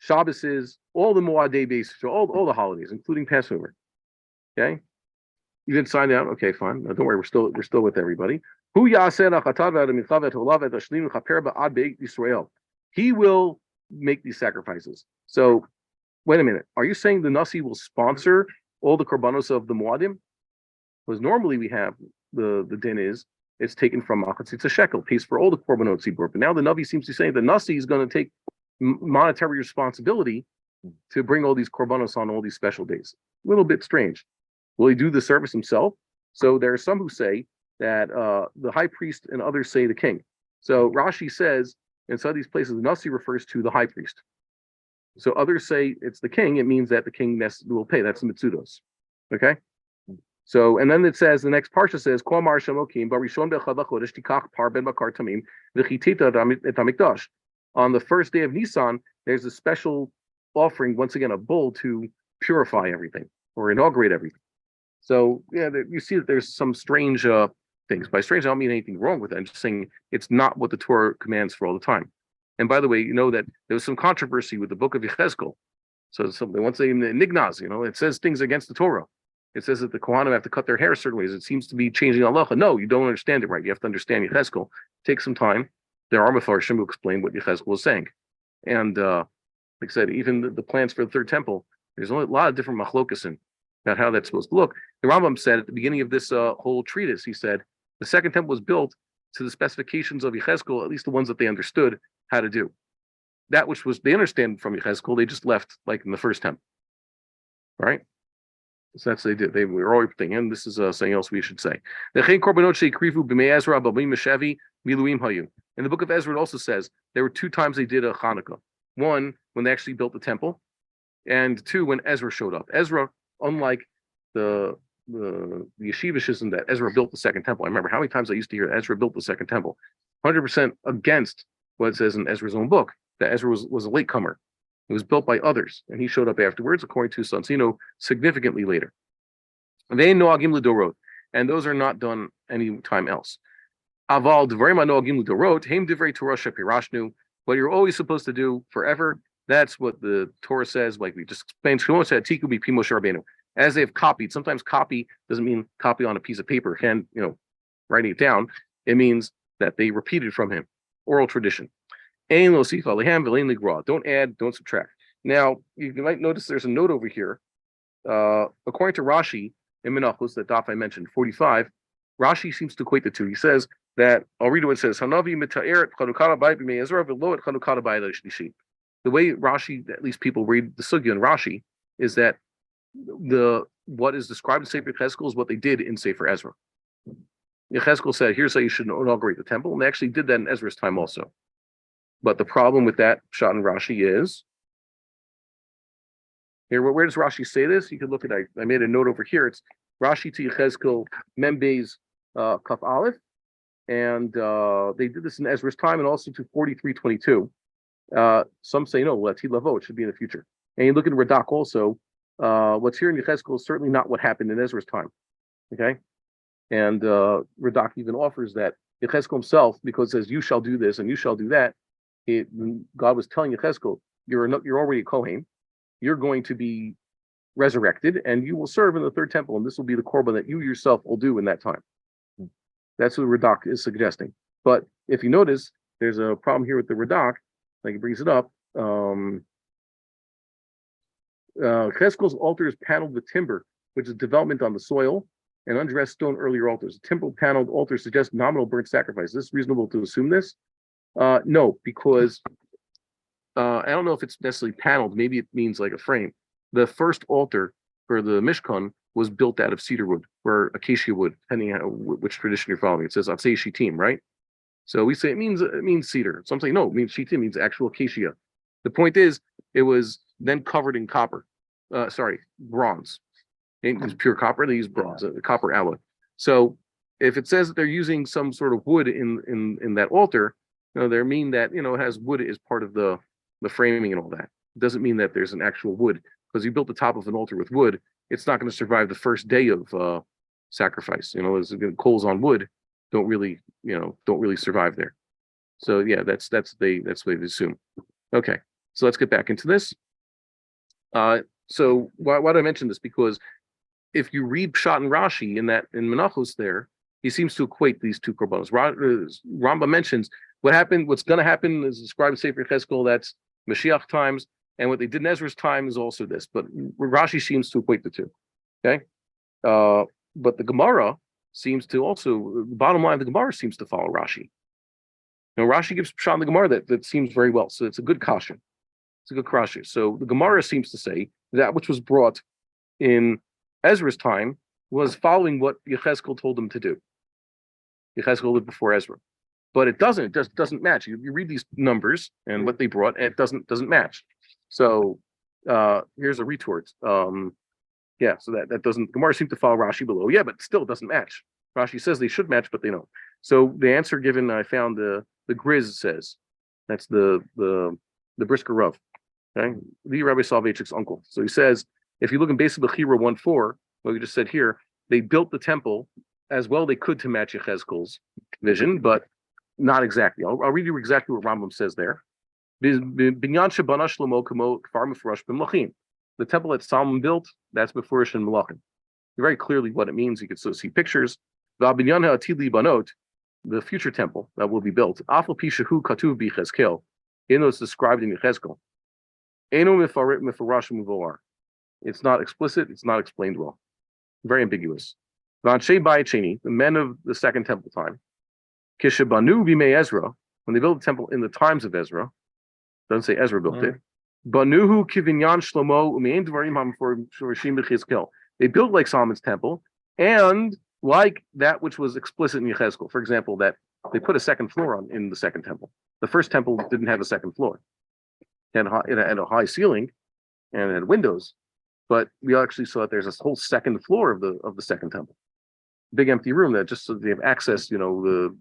Shabbases, all the Moadei bases, all the holidays, including Passover. Okay, you didn't sign out. Okay, fine. No, don't worry, we're still with everybody. He will make these sacrifices. So, wait a minute. Are you saying the Nasi will sponsor all the korbanos of the Moadim? Because normally we have the din is it's taken from Machatzitz a shekel, pays for all the korbanot tzibur. But now the Navi seems to be saying the Nasi is going to take monetary responsibility to bring all these korbanos on all these special days. A little bit strange. Will he do the service himself? So there are some who say that the high priest and others say the king. So Rashi says in some of these places, the Nasi refers to the high priest. So others say it's the king. It means that the king will pay. That's the mitzudos. Okay. So and then it says the next parsha says Kol Mar Shemokim Barishon Bechad Lachodesh Tikach Par Ben Bakar Tamim V'Chitita Et Hamikdash. On the first day of Nisan, there's a special offering, once again, a bull to purify everything or inaugurate everything. So yeah, you see that there's some strange things. By strange, I don't mean anything wrong with it. I'm just saying it's not what the Torah commands for all the time. And by the way, you know that there was some controversy with the book of Yechezkel. So something once they in Nignaz, it says things against the Torah. It says that the Kohanim have to cut their hair certain ways. It seems to be changing halacha. No, you don't understand it right. You have to understand Yechezkel. Take some time. There are Mefarshim who explain what Yechezkel was saying. And like I said, even the plans for the third temple, there's a lot of different machlokas about how that's supposed to look. The Rambam said at the beginning of this whole treatise, he said, the second temple was built to the specifications of Yechezkel, at least the ones that they understood how to do. That which was they understand from Yechezkel, they just left like in the first temple. All right? So that's what they did. They were all everything. And this is something else we should say. In the book of Ezra, it also says there were 2 times they did a Hanukkah. 1, when they actually built the temple, and 2, when Ezra showed up. Ezra, unlike the yeshiva shism that Ezra built the second temple. I remember how many times I used to hear Ezra built the second temple. 100% against what it says in Ezra's own book, that Ezra was a latecomer. It was built by others, and he showed up afterwards, according to Sansino, significantly later. They noagim l'dorot, and those are not done any time else. Aval d'varim noagim l'dorot, heim divrei Torah shepirashnu. What you're always supposed to do forever, that's what the Torah says, like we just explained. Shlomo said, Tiku bi Pimo Sharbenu. As they've copied, sometimes copy doesn't mean copy on a piece of paper, writing it down. It means that they repeated from him, oral tradition. Don't add, don't subtract. Now, you might notice there's a note over here. According to Rashi in Menachos, that daf I mentioned, 45, Rashi seems to equate the two. He says that, I'll read what it says, Hanavi mita'er et chanukah bayit b'mei Ezra v'lo et chanukah bayit l'shlishi. The way Rashi, at least people read the sugya in Rashi, is that what is described in Sefer Yechezkel is what they did in Sefer Ezra. Yechezkel said, here's how you should inaugurate the temple, and they actually did that in Ezra's time also. But the problem with that shot in Rashi is, here, where does Rashi say this? You can look at it. I made a note over here. It's Rashi to Yechezkel Membeis Kaf Aleph, and they did this in Ezra's time and also to 43:22. Some say no, Lati Lavo, it should be in the future. And you look at Radak also. What's here in Yechezkel is certainly not what happened in Ezra's time. Okay, and Radak even offers that Yechezkel himself, because it says you shall do this and you shall do that. God was telling Yechezkel, you're already a Kohen. You're going to be resurrected, and you will serve in the third temple, and this will be the korban that you yourself will do in that time. That's what Radak is suggesting. But if you notice, there's a problem here with the Radak. Like he brings it up. Cheskel's altar is paneled with timber, which is development on the soil, and undressed stone earlier altars. A timber paneled altar suggests nominal burnt sacrifice. Is this reasonable to assume this? No, because I don't know if it's necessarily paneled. Maybe it means like a frame. The first altar for the Mishkan was built out of cedar wood or acacia wood, depending on which tradition you're following. It says Atzei Shitim, right? So we say it means cedar. Some say no, it means Shitim means actual acacia. The point is, it was then covered in copper. Bronze. They didn't use pure copper; they use bronze, copper alloy. So if it says that they're using some sort of wood in that altar, they mean that it has wood as part of the framing and all that. It doesn't mean that there's an actual wood, because you built the top of an altar with wood, it's not going to survive the first day of sacrifice. As coals on wood don't really survive there. So yeah, that's what they assume. Okay, so let's get back into this. So why did I mention this? Because if you read Pshat and Rashi in Menachos there, he seems to equate these two korbanos. Rambam mentions what's going to happen is described in Sefer Cheskel, that's Mashiach times, and what they did in Ezra's time is also this. But Rashi seems to equate the two. Okay, but the Gemara seems to also, the bottom line of the Gemara seems to follow Rashi. Rashi gives Pshat in the Gemara that seems very well, so it's a good kasha. It's a good kasha. So the Gemara seems to say that which was brought in Ezra's time was following what Yechezkel told them to do. Yechezkel lived before Ezra, but it just doesn't match. You read these numbers and what they brought, and it doesn't match. So here's a retort. So that doesn't. Gemara seems to follow Rashi below. Yeah, but still it doesn't match. Rashi says they should match, but they don't. So the answer given, I found the Grizz says, that's the Brisker Rav. Okay, the Rabbi Soloveitchik's uncle. So he says, if you look in Beis Bechira 1:4, what we just said here, they built the temple as well they could to match Yechezkel's vision, but not exactly. I'll read you exactly what Rambam says there. Binyan shebana Shlomo kamo kfar mefurash b'melachim. The temple that Solomon built, that's mefurash in melachim. Very clearly what it means. You can still see pictures. V'abinyan ha'atid libanot, the future temple that will be built. Afal pi shehu katuv b'Yechezkel, it's described in Yechezkel. Eno mefurash muvoar. It's not explicit. It's not explained well. Very ambiguous. V'anshei bayit sheni, the men of the second temple time. Kishabanu b'mei Ezra, when they built the temple in the times of Ezra, doesn't say Ezra built it. Banuhu kivinyan Shlomo u'mein dvarim ha'mefurashim b'Yechezkel. They built like Solomon's temple, and like that which was explicit in Yechezkel. For example, that they put a second floor in the second temple. The first temple didn't have a second floor. It had a high ceiling and it had windows, but we actually saw that there's this whole second floor of the second temple. Big empty room that just so they have access, the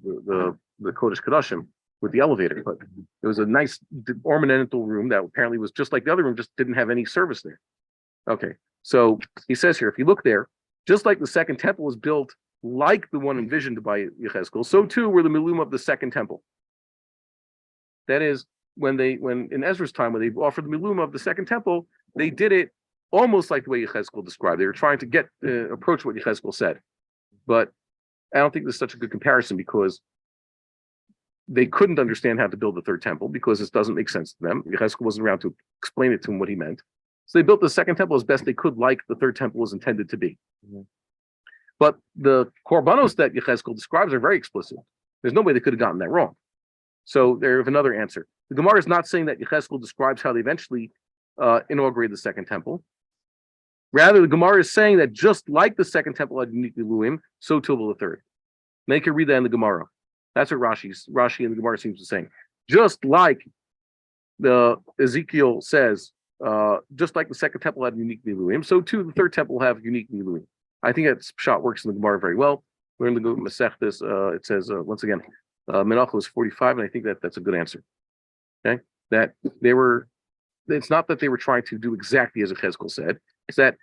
Kodesh Kodashim with the elevator. But it was a nice ornamental room that apparently was just like the other room, just didn't have any service there. Okay, so he says here, if you look there, just like the second temple was built like the one envisioned by Yechezkel, so too were the milum of the second temple. That is, when in Ezra's time, when they offered the milum of the second temple, they did it almost like the way Yechezkel described. They were trying to approach what Yechezkel said. But I don't think this is such a good comparison, because they couldn't understand how to build the third temple because this doesn't make sense to them. Yechezkel wasn't around to explain it to them what he meant. So they built the second temple as best they could, like the third temple was intended to be. Mm-hmm. But the korbanos that Yechezkel describes are very explicit. There's no way they could have gotten that wrong. So they have another answer. The Gemara is not saying that Yechezkel describes how they eventually inaugurated the second temple. Rather, the Gemara is saying that just like the second temple had unique Eluim, so too will the third. Now you can read that in the Gemara. That's what Rashi and the Gemara seems to say. Just like the Ezekiel says, just like the second temple had unique Eluim, so too the third temple will have unique Eluim. I think that Pshat works in the Gemara very well. We're in the Masechtas. It says once again, Menachos 45, and I think that's a good answer. Okay, that they were. It's not that they were trying to do exactly as Yechezkel said. It's that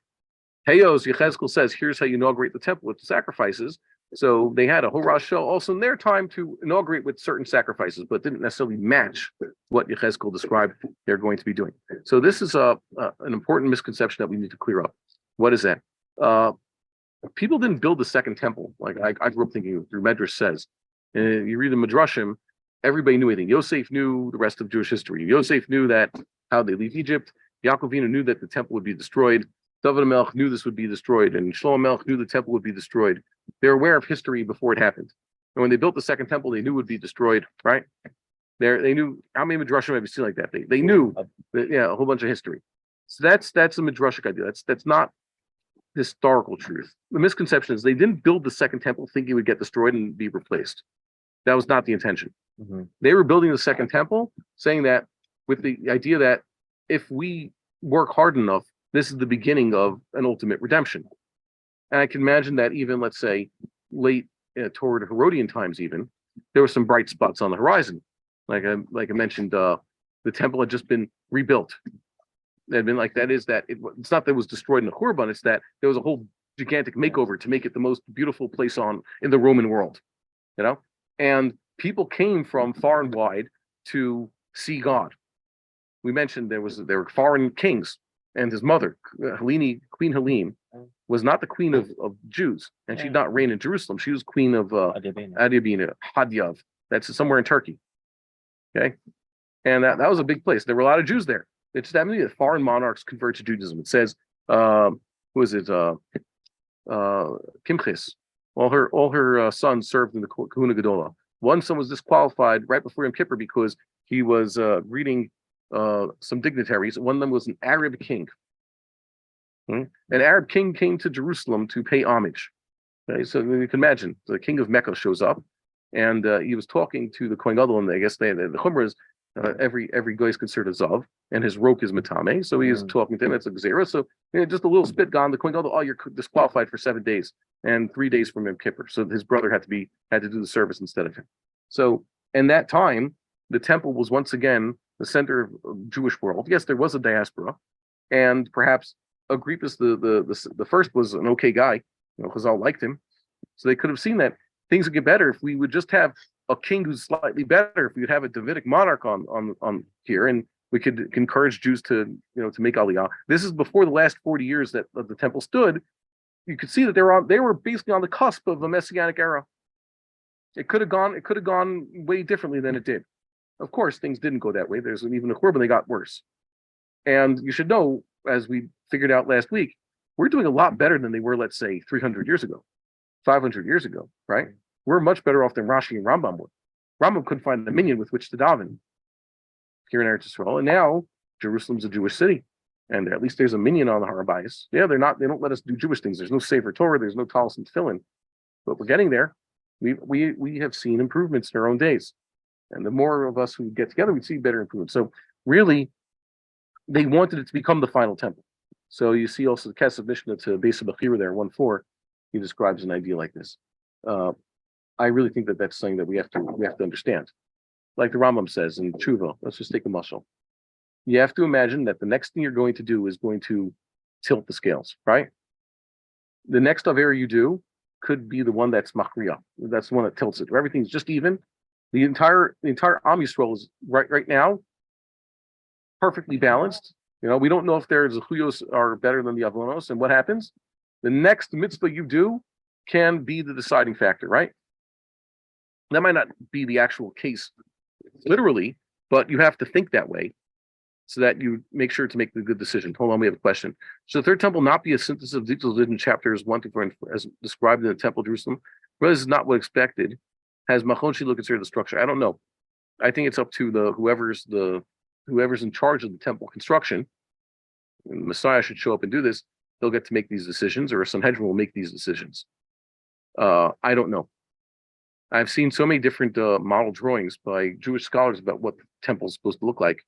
Heyos Yechezkel says, here's how you inaugurate the temple with the sacrifices. So they had a Horash also in their time to inaugurate with certain sacrifices, but didn't necessarily match what Yechezkel described they're going to be doing. So this is an important misconception that we need to clear up. What is that? People didn't build the second temple. Like I grew up thinking through Medrash says. You read the Midrashim, everybody knew anything. Yosef knew the rest of Jewish history. Yosef knew that how they leave Egypt. Yaakov Avinu knew that the temple would be destroyed. David HaMelech knew this would be destroyed, and Shlomo HaMelech knew the temple would be destroyed. They were aware of history before it happened. And when they built the second temple, they knew it would be destroyed, right? They knew. How many Midrashim have you seen like that? They knew, a whole bunch of history. So that's a Midrashic idea. That's not historical truth. The misconception is they didn't build the second temple thinking it would get destroyed and be replaced. That was not the intention. Mm-hmm. They were building the second temple, saying that with the idea that if we work hard enough, this is the beginning of an ultimate redemption. And I can imagine that even, let's say, late toward Herodian times, even there were some bright spots on the horizon. Like I mentioned, the temple had just been rebuilt. It had been it's not that it was destroyed in the Korban, it's that there was a whole gigantic makeover to make it the most beautiful place in the Roman world, and people came from far and wide to see God. We mentioned there were foreign kings, and his mother, Queen Helene, was not the queen of Jews, and she did not reign in Jerusalem. She was queen of Adiabina, Hadyav. That's somewhere in Turkey. Okay, and that was a big place. There were a lot of Jews there. It just happened to be that foreign monarchs convert to Judaism. It says, who is it? Kimchis. All her sons served in the Kahuna Gedola. One son was disqualified right before Yom Kippur because he was greeting some dignitaries. One of them was an Arab king. An Arab king came to Jerusalem to pay homage. Okay, so you can imagine the king of Mecca shows up, and he was talking to the Kohen Gadol, and I guess the Chumrah is every guy is considered a zav, and his roke is matame. So he is talking to him. It's a gzera. So just a little spit gone. The Kohen Gadol, you're disqualified for 7 days and 3 days from Yom Kippur. So his brother had to do the service instead of him. So in that time, the temple was once again the center of Jewish world. Yes, there was a diaspora, and perhaps Agrippus the first was an okay guy, Chazal liked him, so they could have seen that things would get better if we would just have a king who's slightly better. If we would have a Davidic monarch on here, and we could encourage Jews to make Aliyah. This is before the last 40 years that the temple stood. You could see that they were basically on the cusp of a messianic era. It could have gone way differently than it did. Of course, things didn't go that way. There's even a Korban, they got worse. And you should know, as we figured out last week, we're doing a lot better than they were, let's say, 300 years ago, 500 years ago, right? We're much better off than Rashi and Rambam were. Rambam couldn't find a minyan with which to daven here in Eretz Yisrael, and now Jerusalem's a Jewish city, and at least there's a minyan on the Har Bayis. Yeah, they don't let us do Jewish things. There's no Sefer Torah, there's no Talis and Tefillin, but we're getting there. We have seen improvements in our own days, and the more of us who get together, we see better improvements. So really, they wanted it to become the final temple. So you see also the Kesef Mishneh to Beis Bechira there, 1:4. He describes an idea like this. I really think that that's something that we have to understand. Like the Rambam says in Tshuva, let's just take a mashal. You have to imagine that the next thing you're going to do is going to tilt the scales, right? The next avera you do could be the one that's machriya. That's the one that tilts it. Everything's just even. The entire Am Yisrael is right now perfectly balanced. We don't know if their zechuyos are better than the avonos, and what happens? The next mitzvah you do can be the deciding factor, right? That might not be the actual case literally, but you have to think that way so that you make sure to make the good decision. Hold on, we have a question. Should the third temple not be a synthesis of details in chapters 1 to 4 as described in the temple of Jerusalem? Well, this is not what expected. Has Machon Shilo considered the structure? I don't know. I think it's up to whoever's in charge of the temple construction. And the Messiah should show up and do this. They'll get to make these decisions, or a Sanhedrin will make these decisions. I don't know. I've seen so many different model drawings by Jewish scholars about what the temple is supposed to look like.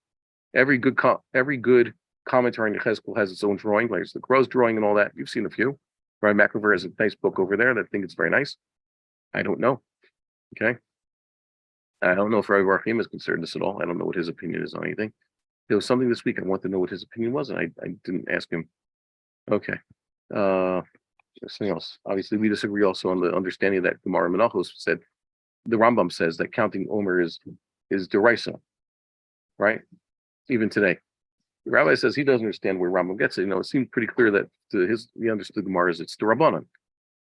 Every good commentary on Yechezkel has its own drawing, like the Gross drawing and all that. You've seen a few. Rabbi McIver has a nice book over there that I think it's very nice. I don't know. Okay. I don't know if Rabbi Bar-Hayim is concerned this at all. I don't know what his opinion is on anything. There was something this week I wanted to know what his opinion was, and I didn't ask him. Okay. Something else. Obviously, we disagree also on the understanding that Gemara Menachos said. The Rambam says that counting Omer is deraisa, right? Even today, the rabbi says he doesn't understand where Rambam gets it. It seemed pretty clear that he understood Gemara as it's the Rabbanan.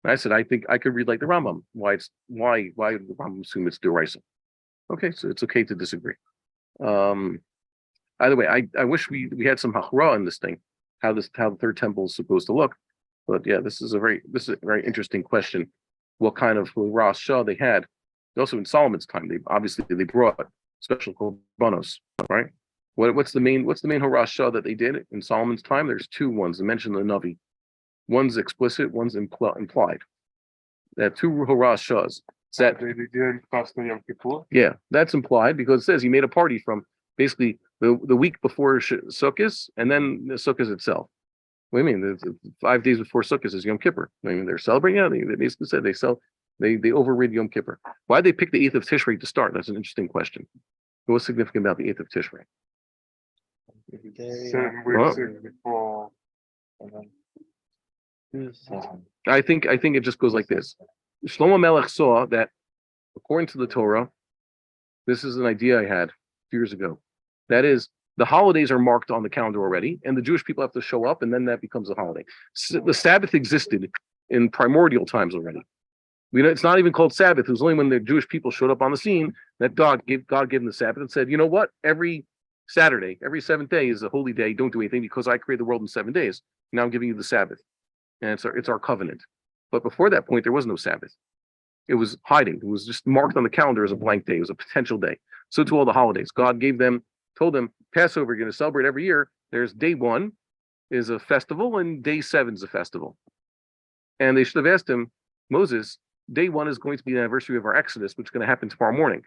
And I said I think I could read like the Rambam. Why did the Rambam assume it's deraisa? Okay, so it's okay to disagree. Either way, I wish we had some hachra in this thing, how the third temple is supposed to look. But yeah, this is a very interesting question. What kind of Rosh Shah they had? Also in Solomon's time, they brought special korbanos, right? What's the main Rosh Shah that they did in Solomon's time? There's two ones. I mentioned the Navi. One's explicit, one's implied. They have two Rosh Shahs. They didn't fast on Yom Kippur. Yeah, that's implied because it says he made a party from basically the week before Sukkot, and then the Sukkot itself. What do you mean? It's 5 days before Sukkot is Yom Kippur. I mean, they're celebrating. Yeah, they basically said they overrid Yom Kippur. Why did they pick the 8th of Tishrei to start? That's an interesting question. What's significant about the 8th of Tishrei? 7 weeks before. I think it just goes like this. Shlomo Melech saw that, according to the Torah, this is an idea I had years ago. That is, the holidays are marked on the calendar already, and the Jewish people have to show up, and then that becomes a holiday. The Sabbath existed in primordial times already. It's not even called Sabbath. It was only when the Jewish people showed up on the scene that God gave them the Sabbath and said, you know what? Every Saturday, every 7th day is a holy day. Don't do anything because I created the world in 7 days. Now I'm giving you the Sabbath. And it's our covenant. But before that point, there was no Sabbath. It was hiding. It was just marked on the calendar as a blank day. It was a potential day. So to all the holidays, God told them, Passover, you're going to celebrate every year. There's day 1 is a festival and day 7 is a festival. And they should have asked him, Moses, day 1 is going to be the anniversary of our Exodus, which is going to happen tomorrow morning.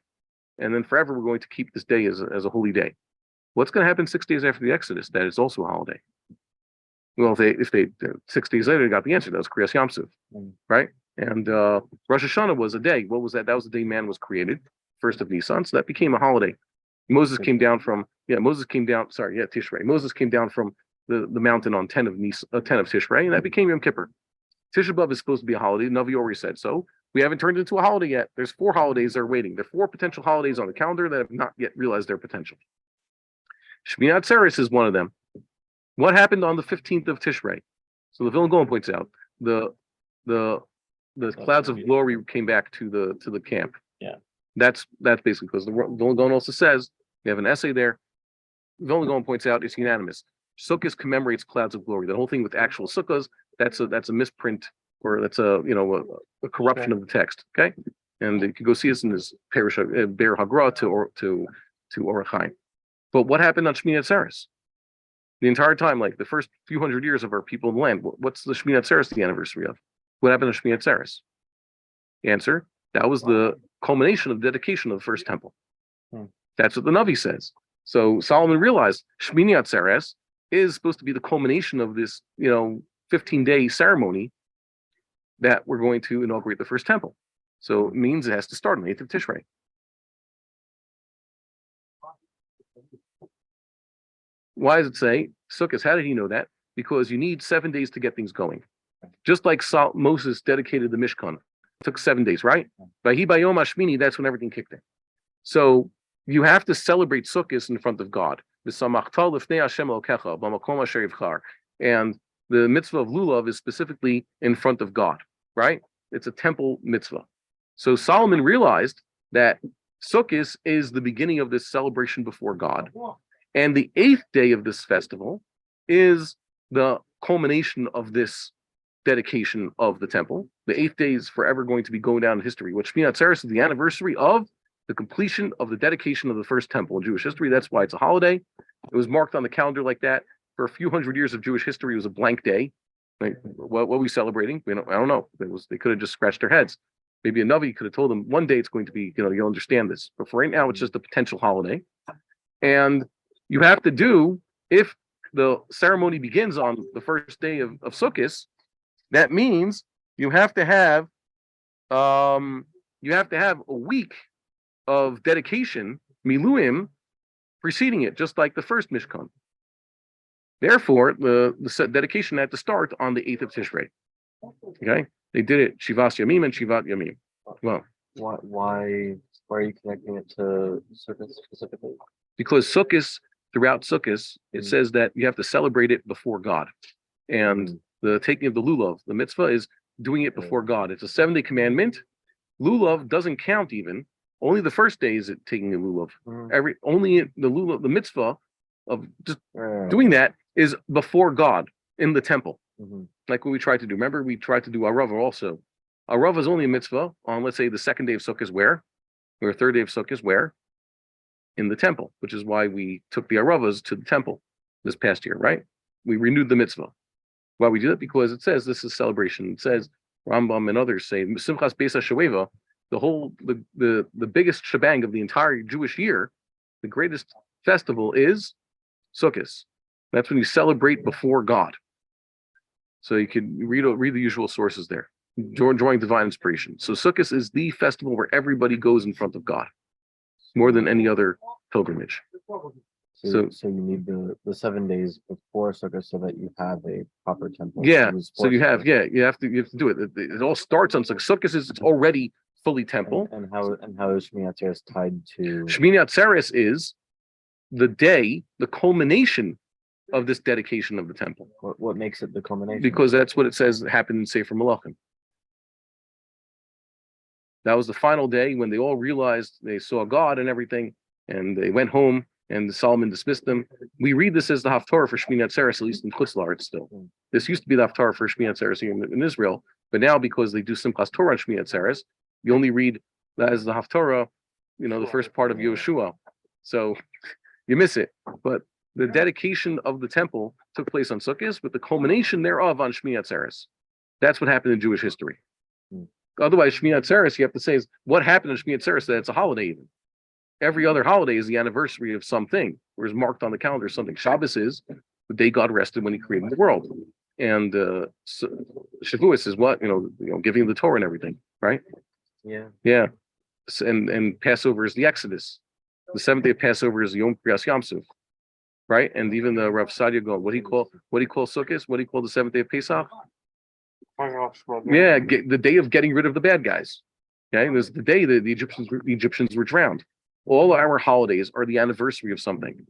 And then forever, we're going to keep this day as a holy day. What's going to happen 6 days after the Exodus? That is also a holiday. Well, if they 6 days later, they got the answer. That was Kriyas Yam Suf, right? And Rosh Hashanah was a day. What was that? That was the day man was created, 1st of Nisan. So that became a holiday. Moses came down from Tishrei. Moses came down from the mountain on 10 of Tishrei, and that became Yom Kippur. Tisha B'Av is supposed to be a holiday. Navi already said so. We haven't turned it into a holiday yet. There's 4 holidays that are waiting. There are 4 potential holidays on the calendar that have not yet realized their potential. Shmini Atzeres is one of them. What happened on the 15th of Tishrei? So the Vilna Gaon points out the clouds of glory came back to the camp. Yeah, that's basically because the Vilna Gaon also says, we have an essay there. Vilna Gaon points out it's unanimous. Sukkot commemorates clouds of glory. The whole thing with actual sukkahs, that's a misprint, or that's a corruption of the text. Okay, and you can go see us in this Parish Be'er Hagra to Orach Chaim. But what happened on Shmini Atzeres? The entire time, like the first few hundred years of our people in the land, what's the Shmini Atzeres the anniversary of? What happened to Shmini Atzeres? Answer: that was the culmination of the dedication of the first temple. That's what the Navi says. So Solomon realized Shmini Atzeres is supposed to be the culmination of this, 15-day ceremony that we're going to inaugurate the first temple. So it means it has to start on the 8th of Tishrei. Why does it say Sukkot? How did he know that? Because you need 7 days to get things going. Just like Moses dedicated the Mishkan. It took 7 days, right? Vayhi bayom hashmini, that's when everything kicked in. So you have to celebrate Sukkot in front of God. And the mitzvah of lulav is specifically in front of God, right? It's a temple mitzvah. So Solomon realized that Sukkot is the beginning of this celebration before God. And the 8th day of this festival is the culmination of this dedication of the temple. The 8th day is forever going to be going down in history. What Shmini Atzeres is the anniversary of the completion of the dedication of the first temple in Jewish history. That's why it's a holiday. It was marked on the calendar like that. For a few hundred years of Jewish history, it was a blank day. Like, what are we celebrating? I don't know. They could have just scratched their heads. Maybe a Navi could have told them one day it's going to be, you'll understand this. But for right now, it's just a potential holiday. And you have to do, if the ceremony begins on the first day of Sukkot, that means you have to have a week of dedication, miluim, preceding it, just like the first Mishkan. Therefore, the dedication had to start on the 8th of Tishrei. Okay, they did it Shivas Yamim and Shivat Yamim. Well, why are you connecting it to Sukkot specifically? Because throughout Sukkot, it says that you have to celebrate it before God, and the taking of the lulav, the mitzvah, is doing it before God. It's a 7-day commandment. Lulav doesn't count even. Only the first day is it taking the lulav. Only the lulav, the mitzvah of just doing that is before God in the temple. Like what we tried to do. Remember, we tried to do Arava also. Arava is only a mitzvah on, let's say, the 2nd day of Sukkot, where? Or 3rd day of Sukkot, where? In the temple, which is why we took the Aravas to the temple this past year, right? We renewed the mitzvah. Why we do that? Because it says this is celebration. It says, Rambam and others say, Simchas Beis HaShoeva, the biggest shebang of the entire Jewish year, the greatest festival is Sukkot. That's when you celebrate before God. So you can read the usual sources there, drawing divine inspiration. So Sukkot is the festival where everybody goes in front of God, more than any other pilgrimage. So you need the 7 days before Sukkot so that you have a proper temple. Yeah. So you have to do it. It all starts on Sukkot. Sukkot is it's already fully temple. And how is Shmini Atzeres tied to? Shmini Atzeres is the day, the culmination of this dedication of the temple. What makes it the culmination? Because that's what it says happened in Sefer Malachim. That was the final day when they all realized they saw God and everything, and they went home, and Solomon dismissed them. We read this as the Haftarah for Shmini Atzeres, at least in Chutz La'aretz still. This used to be the Haftarah for Shmini Atzeres here in Israel, but now because they do Simchas Torah on Shmini Atzeres, you only read that as the Haftarah, the first part of Yeshua. So you miss it. But the dedication of the temple took place on Sukkot, but the culmination thereof on Shmini Atzeres. That's what happened in Jewish history. Otherwise, Shmini Atzeres, you have to say, is what happened in Shmini Atzeres, that it's a holiday even. Every other holiday is the anniversary of something, or is marked on the calendar something. Shabbos is the day God rested when he created the world. And Shavuos is what? Giving the Torah and everything, right? Yeah. Yeah. And Passover is the Exodus. The seventh day of Passover is the Yom Kriyas Yamsuf, right? And even the Rav Sadia going, what do you call Sukkot? What do you call the seventh day of Pesach? Yeah, the day of getting rid of the bad guys. Okay, it was the day that the Egyptians were drowned. All our holidays are the anniversary of something.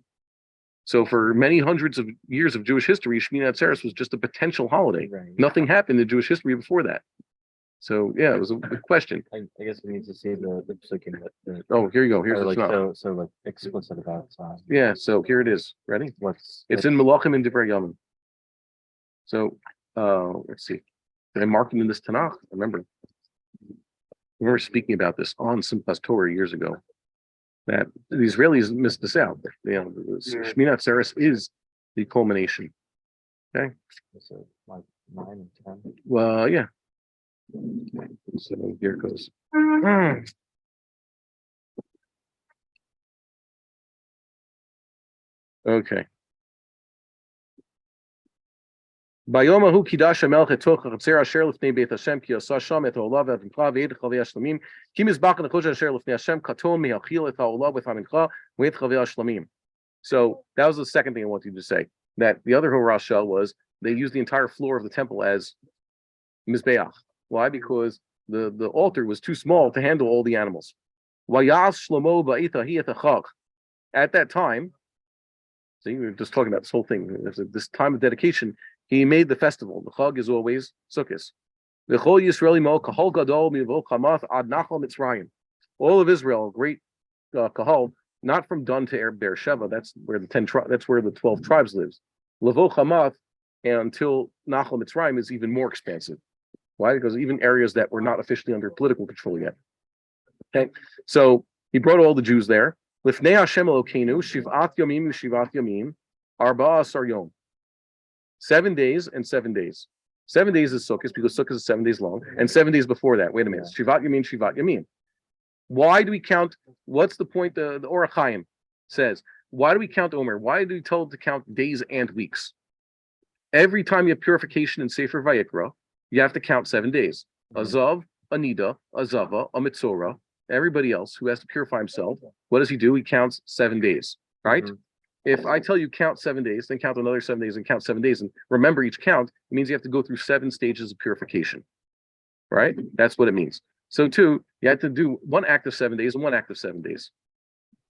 So for many hundreds of years of Jewish history, Shmini Atzeres was just a potential holiday. Right. Nothing happened in Jewish history before that. So yeah, it was a good question. I guess we need to see the psukim that. Oh, here you go. Here's like what's so like explicit about. Yeah. So here it is. Ready? It's in Malachim and Divrei Yamim. So let's see. Did I mark it in this Tanakh? I remember speaking about this on Simchas Torah years ago. That the Israelis missed this out. Shmini Atzeres is the culmination. Okay. So like 9 and 10. Well, yeah. So here it goes. Okay. Bayomahu kidash hamelech etoch chatzera asher lifnei beit Hashem ki asa sham et ha'olav et mincha ve'ed chavei hashlamim ki mizbach nechosh asher lifnei Hashem katom me'achil et ha'olav with hamincha ve'ed chavei hashlamim. So that was the second thing I wanted to say. That the other horasha was they used the entire floor of the temple as mizbeach. Why? Because the altar was too small to handle all the animals. At that time, see, we were just talking about this whole thing. This time of dedication, he made the festival. The Chag is always Sukkot. All of Israel, great kahal, not from Dan to Beersheba. That's where the 12 tribes lives. Levo Chamath, and until Nachal Mitzrayim is even more expansive. Why? Because even areas that were not officially under political control yet. Okay, so he brought all the Jews there. Lifnei Hashem Elokeinu Shivat Yomim Shivat Yomim Arba'a Asar Yom. 7 days and 7 days. 7 days is Sukkot because Sukkot is 7 days long, and 7 days before that. Wait a minute, Shivat Yomim Shivat Yomim. Why do we count? What's the point? The Bar-Hayim says. Why do we count Omer? Why do we told to count days and weeks? Every time you have purification in Sefer Vayikra, you have to count 7 days. Azav, Anida, Azava, a Mitzorah, everybody else who has to purify himself, what does he do? He counts 7 days, right? Mm-hmm. If I tell you count 7 days, then count another 7 days and count 7 days, and remember each count, it means you have to go through 7 stages of purification, right? That's what it means. So too, you have to do one act of 7 days and one act of 7 days.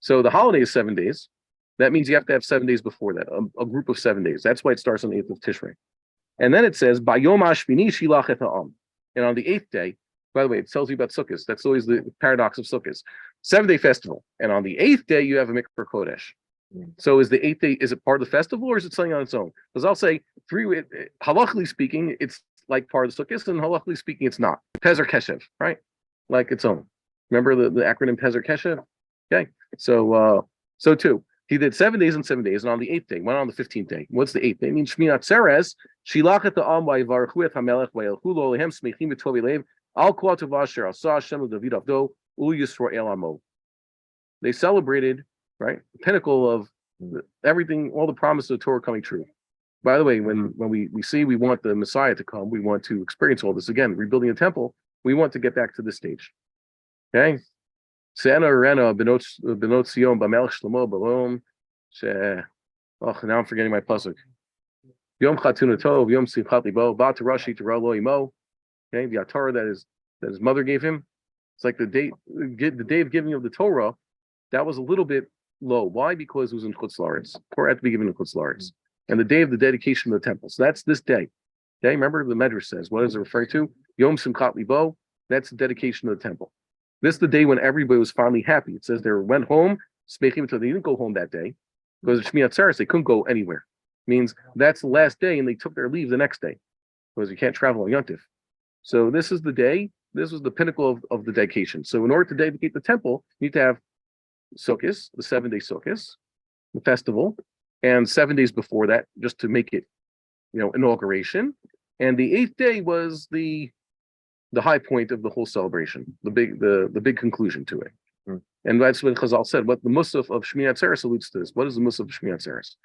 So the holiday is 7 days. That means you have to have 7 days before that, a group of 7 days. That's why it starts on the 8th of Tishrei. And then it says, Bayom Hashmini Shilach et ha'am. And on the 8th day, by the way, it tells you about Sukkot. That's always the paradox of Sukkot. 7-day festival. And on the 8th day, you have a Mikvah Kodesh. So is the 8th day, is it part of the festival or is it something on its own? Because I'll say, halachically speaking, it's like part of the Sukkot, and halachically speaking, it's not. Pezer Keshev, right? Like its own. Remember the acronym Pezer Keshev? Okay. So too. He did 7 days and 7 days, and on the 8th day, went on the 15th day. What's the 8th day? It means Shmini Atzeres, Shilach et ha'am va'yivarechu et hamelech va'yelchu lo lehem smeichim v'tov lev al kol tova asher asa Hashem l'David avdo ul Yisrael amo. They celebrated right? The pinnacle of everything, all the promises of the Torah coming true. By the way, when we see we want the Messiah to come, we want to experience all this again, rebuilding the temple, we want to get back to this stage. Okay? Now I'm forgetting my pasuk. Yom Chatuna Tov, Yom Simchat Libo, Ba Rashi to Lo Imo. Okay, the Torah that his mother gave him. It's like the day of giving of the Torah, that was a little bit low. Why? Because it was in Chutz La'aretz. Torah had to be given in Chutz La'aretz. And the day of the dedication of the temple. So that's this day. Okay, remember the Medrash says, what does it refer to? Yom Simchat Libo, that's the dedication of the temple. This is the day when everybody was finally happy. It says they went home, smechim until they didn't go home that day, because of Shmini Atzeres, they couldn't go anywhere. It means that's the last day, and they took their leave the next day, because you can't travel on Yontif. So this is the day, this was the pinnacle of the dedication. So in order to dedicate the temple, you need to have Sukkot, the 7-day Sukkot, the festival, and 7 days before that, just to make it, inauguration. And the 8th day was the high point of the whole celebration, the big conclusion to it. And that's what Chazal said. What the Musaf of Shmini Atzeres alludes to this. What is the Musaf of Shmini Atzeres?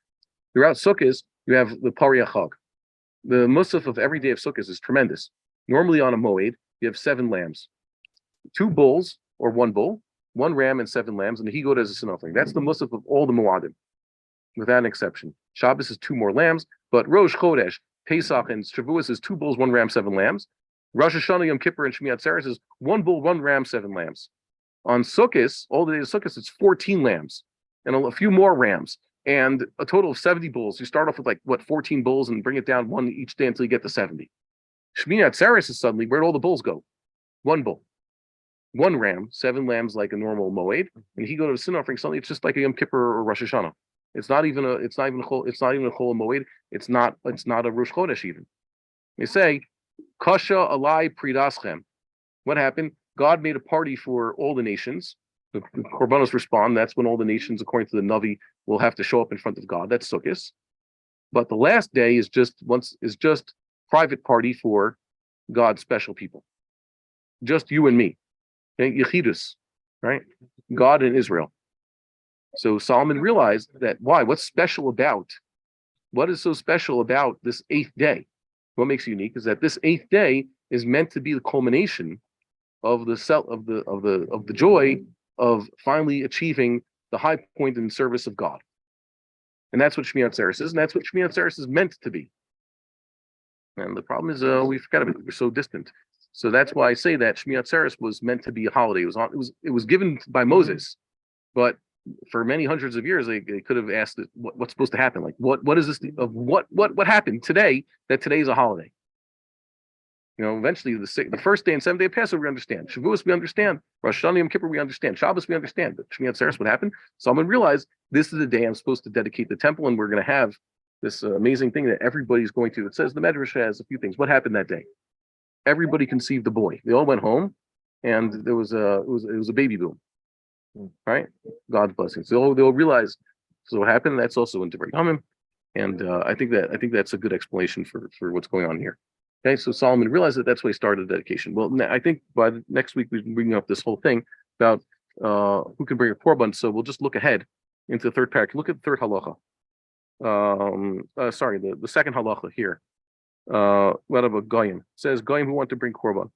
Throughout Sukkot, you have the Pari Chag. The Musaf of every day of Sukkot is tremendous. Normally on a Moed, you have 7 lambs, 2 bulls or 1 bull, 1 ram and 7 lambs, and the Higot as a sin offering. That's the Musaf of all the Moadim, without an exception. Shabbos is 2 more lambs, but Rosh Chodesh, Pesach, and Shavuos is 2 bulls, 1 ram, 7 lambs. Rosh Hashanah, Yom Kippur, and Shmini Atzeres is 1 bull, 1 ram, 7 lambs. On Sukkot, all the days of Sukkot, it's 14 lambs and a few more rams and a total of 70 bulls. You start off with 14 bulls and bring it down 1 each day until you get to 70. Shmini Atzeres is suddenly, where'd all the bulls go? 1 bull, 1 ram, 7 lambs like a normal Moed, and he go to the sin offering. Suddenly, it's just like a Yom Kippur or Rosh Hashanah. It's not even a Chol Moed. It's not a Rosh Chodesh even. They say, Kasha alai pridaschem. What happened? God made a party for all the nations. The Korbanos respond. That's when all the nations, according to the Navi, will have to show up in front of God. That's Sukkot. But the last day is just private party for God's special people. Just you and me. Okay? Yechidus, right? God and Israel. So Solomon realized that what is so special about this 8th day? What makes it unique is that this 8th day is meant to be the culmination of the joy of finally achieving the high point in service of God. And that's what Shmini Atzeres is, and that's what Shmini Atzeres is meant to be. And the problem is we forgot about it. We're so distant. So that's why I say that Shmini Atzeres was meant to be a holiday. It was given by Moses, but for many hundreds of years they could have asked what's supposed to happen. Like what is this of what happened today that today is a holiday? Eventually the first day and 7th day of Passover we understand. Shavuos we understand. Rosh Hashanah Yom Kippur we understand. Shabbos we understand. But Shmini Atzeres, what happened? Someone realized this is the day I'm supposed to dedicate the temple, and we're going to have this amazing thing that everybody's going to. It says the Medrash has a few things. What happened that day? Everybody conceived a boy. They all went home, and there was a baby boom. Right? God's blessings. They'll realize. So what happened? That's also in Divrei Yamim, and I think that's a good explanation for what's going on here. Okay, so Solomon realized that that's why he started the dedication. Well, I think by next week we can bring up this whole thing about who can bring a korban. So we'll just look ahead into the 3rd paragraph. Look at the 3rd halacha. The 2nd halacha here. What about goyim? It says goyim who want to bring korban.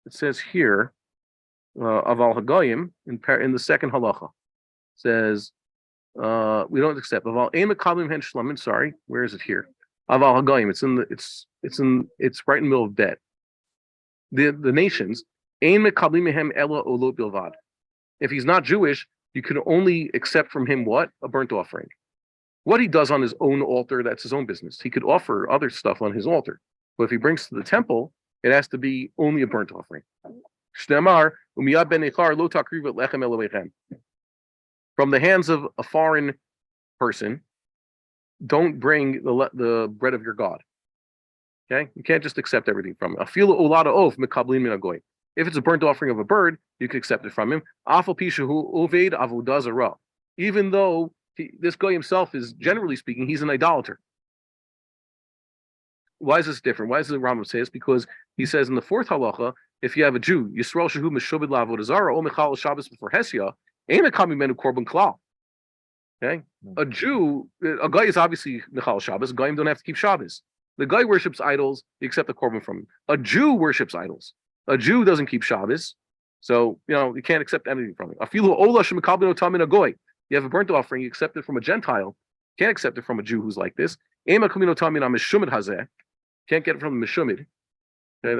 It says here, aval hagoyim in the 2nd halacha. It says we don't accept aval ein mekablim hen shlamim. Sorry, where is it here? Aval hagoyim. It's right in the middle of that. The nations ein mekablim mehem ela olot bilvad. If he's not Jewish, you can only accept from him what? A burnt offering. What he does on his own altar, that's his own business. He could offer other stuff on his altar. But if he brings to the temple, it has to be only a burnt offering. From the hands of a foreign person, don't bring the bread of your God. Okay? You can't just accept everything from him. If it's a burnt offering of a bird, you can accept it from him. Even though this guy himself is, generally speaking, he's an idolater. Why is this different? Why does the Rambam say this? Because he says in the 4th halacha, if you have a Jew, Yisrael shehu meshubed la'avodah zara or mechal Shabbos before Hesia, ein mekami menu korban klal. Okay, a Jew, a guy is obviously Nechal Shabbos. Goyim don't have to keep Shabbos. The guy worships idols. You accept the korban from him. A Jew worships idols. A Jew doesn't keep Shabbos, so you can't accept anything from him. Afilu ola shemekabel otam a goy. You have a burnt offering. You accept it from a Gentile. Can't accept it from a Jew who's like this. Ema kamino tamin mishumid hazeh. Can't get it from the mishumid. Okay,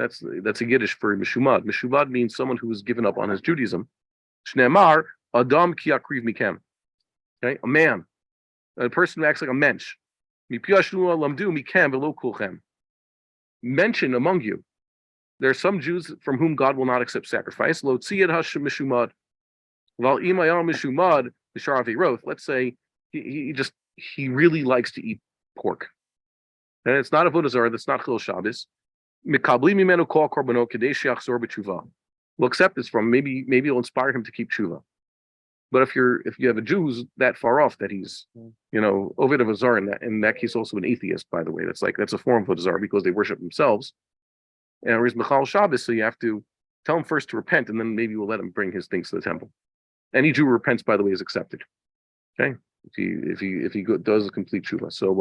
that's a Yiddish for mishumad. Mishumad means someone who has given up on his Judaism. Shneimar adam ki akriv mikem. Okay, a man, a person who acts like a mensch. Mention among you. There are some Jews from whom God will not accept sacrifice. Let's say he really likes to eat pork. And it's not a avodah zarah, that's not Chil Shabbos. We'll accept this from maybe it'll inspire him to keep tshuva. But if you have a Jew who's that far off that he's Ovid of a Zar, in that case also an atheist, by the way, that's a form of a Zar because they worship themselves. And whereas Machal Shabbos, so you have to tell him first to repent, and then maybe we'll let him bring his things to the temple. Any Jew who repents, by the way, is accepted. Okay, if he does a complete tshuva. So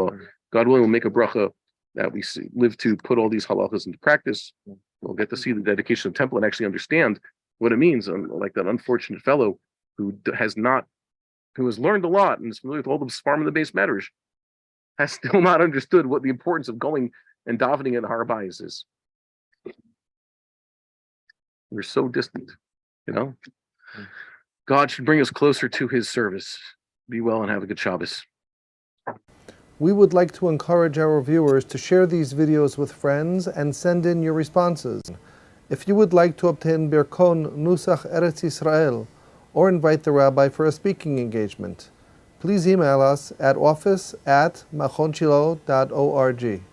God willing, we'll make a bracha that we live to put all these halachas into practice. We'll get to see the dedication of the temple and actually understand what it means. Like that unfortunate fellow who has learned a lot and is familiar with all the farm and the base matters, has still not understood what the importance of going and davening at Har Bayis is. We're so distant, God should bring us closer to his service. Be well and have a good Shabbos. We would like to encourage our viewers to share these videos with friends and send in your responses. If you would like to obtain Birkon Nusach Eretz Yisrael or invite the rabbi for a speaking engagement, please email us at office@machonshilo.org.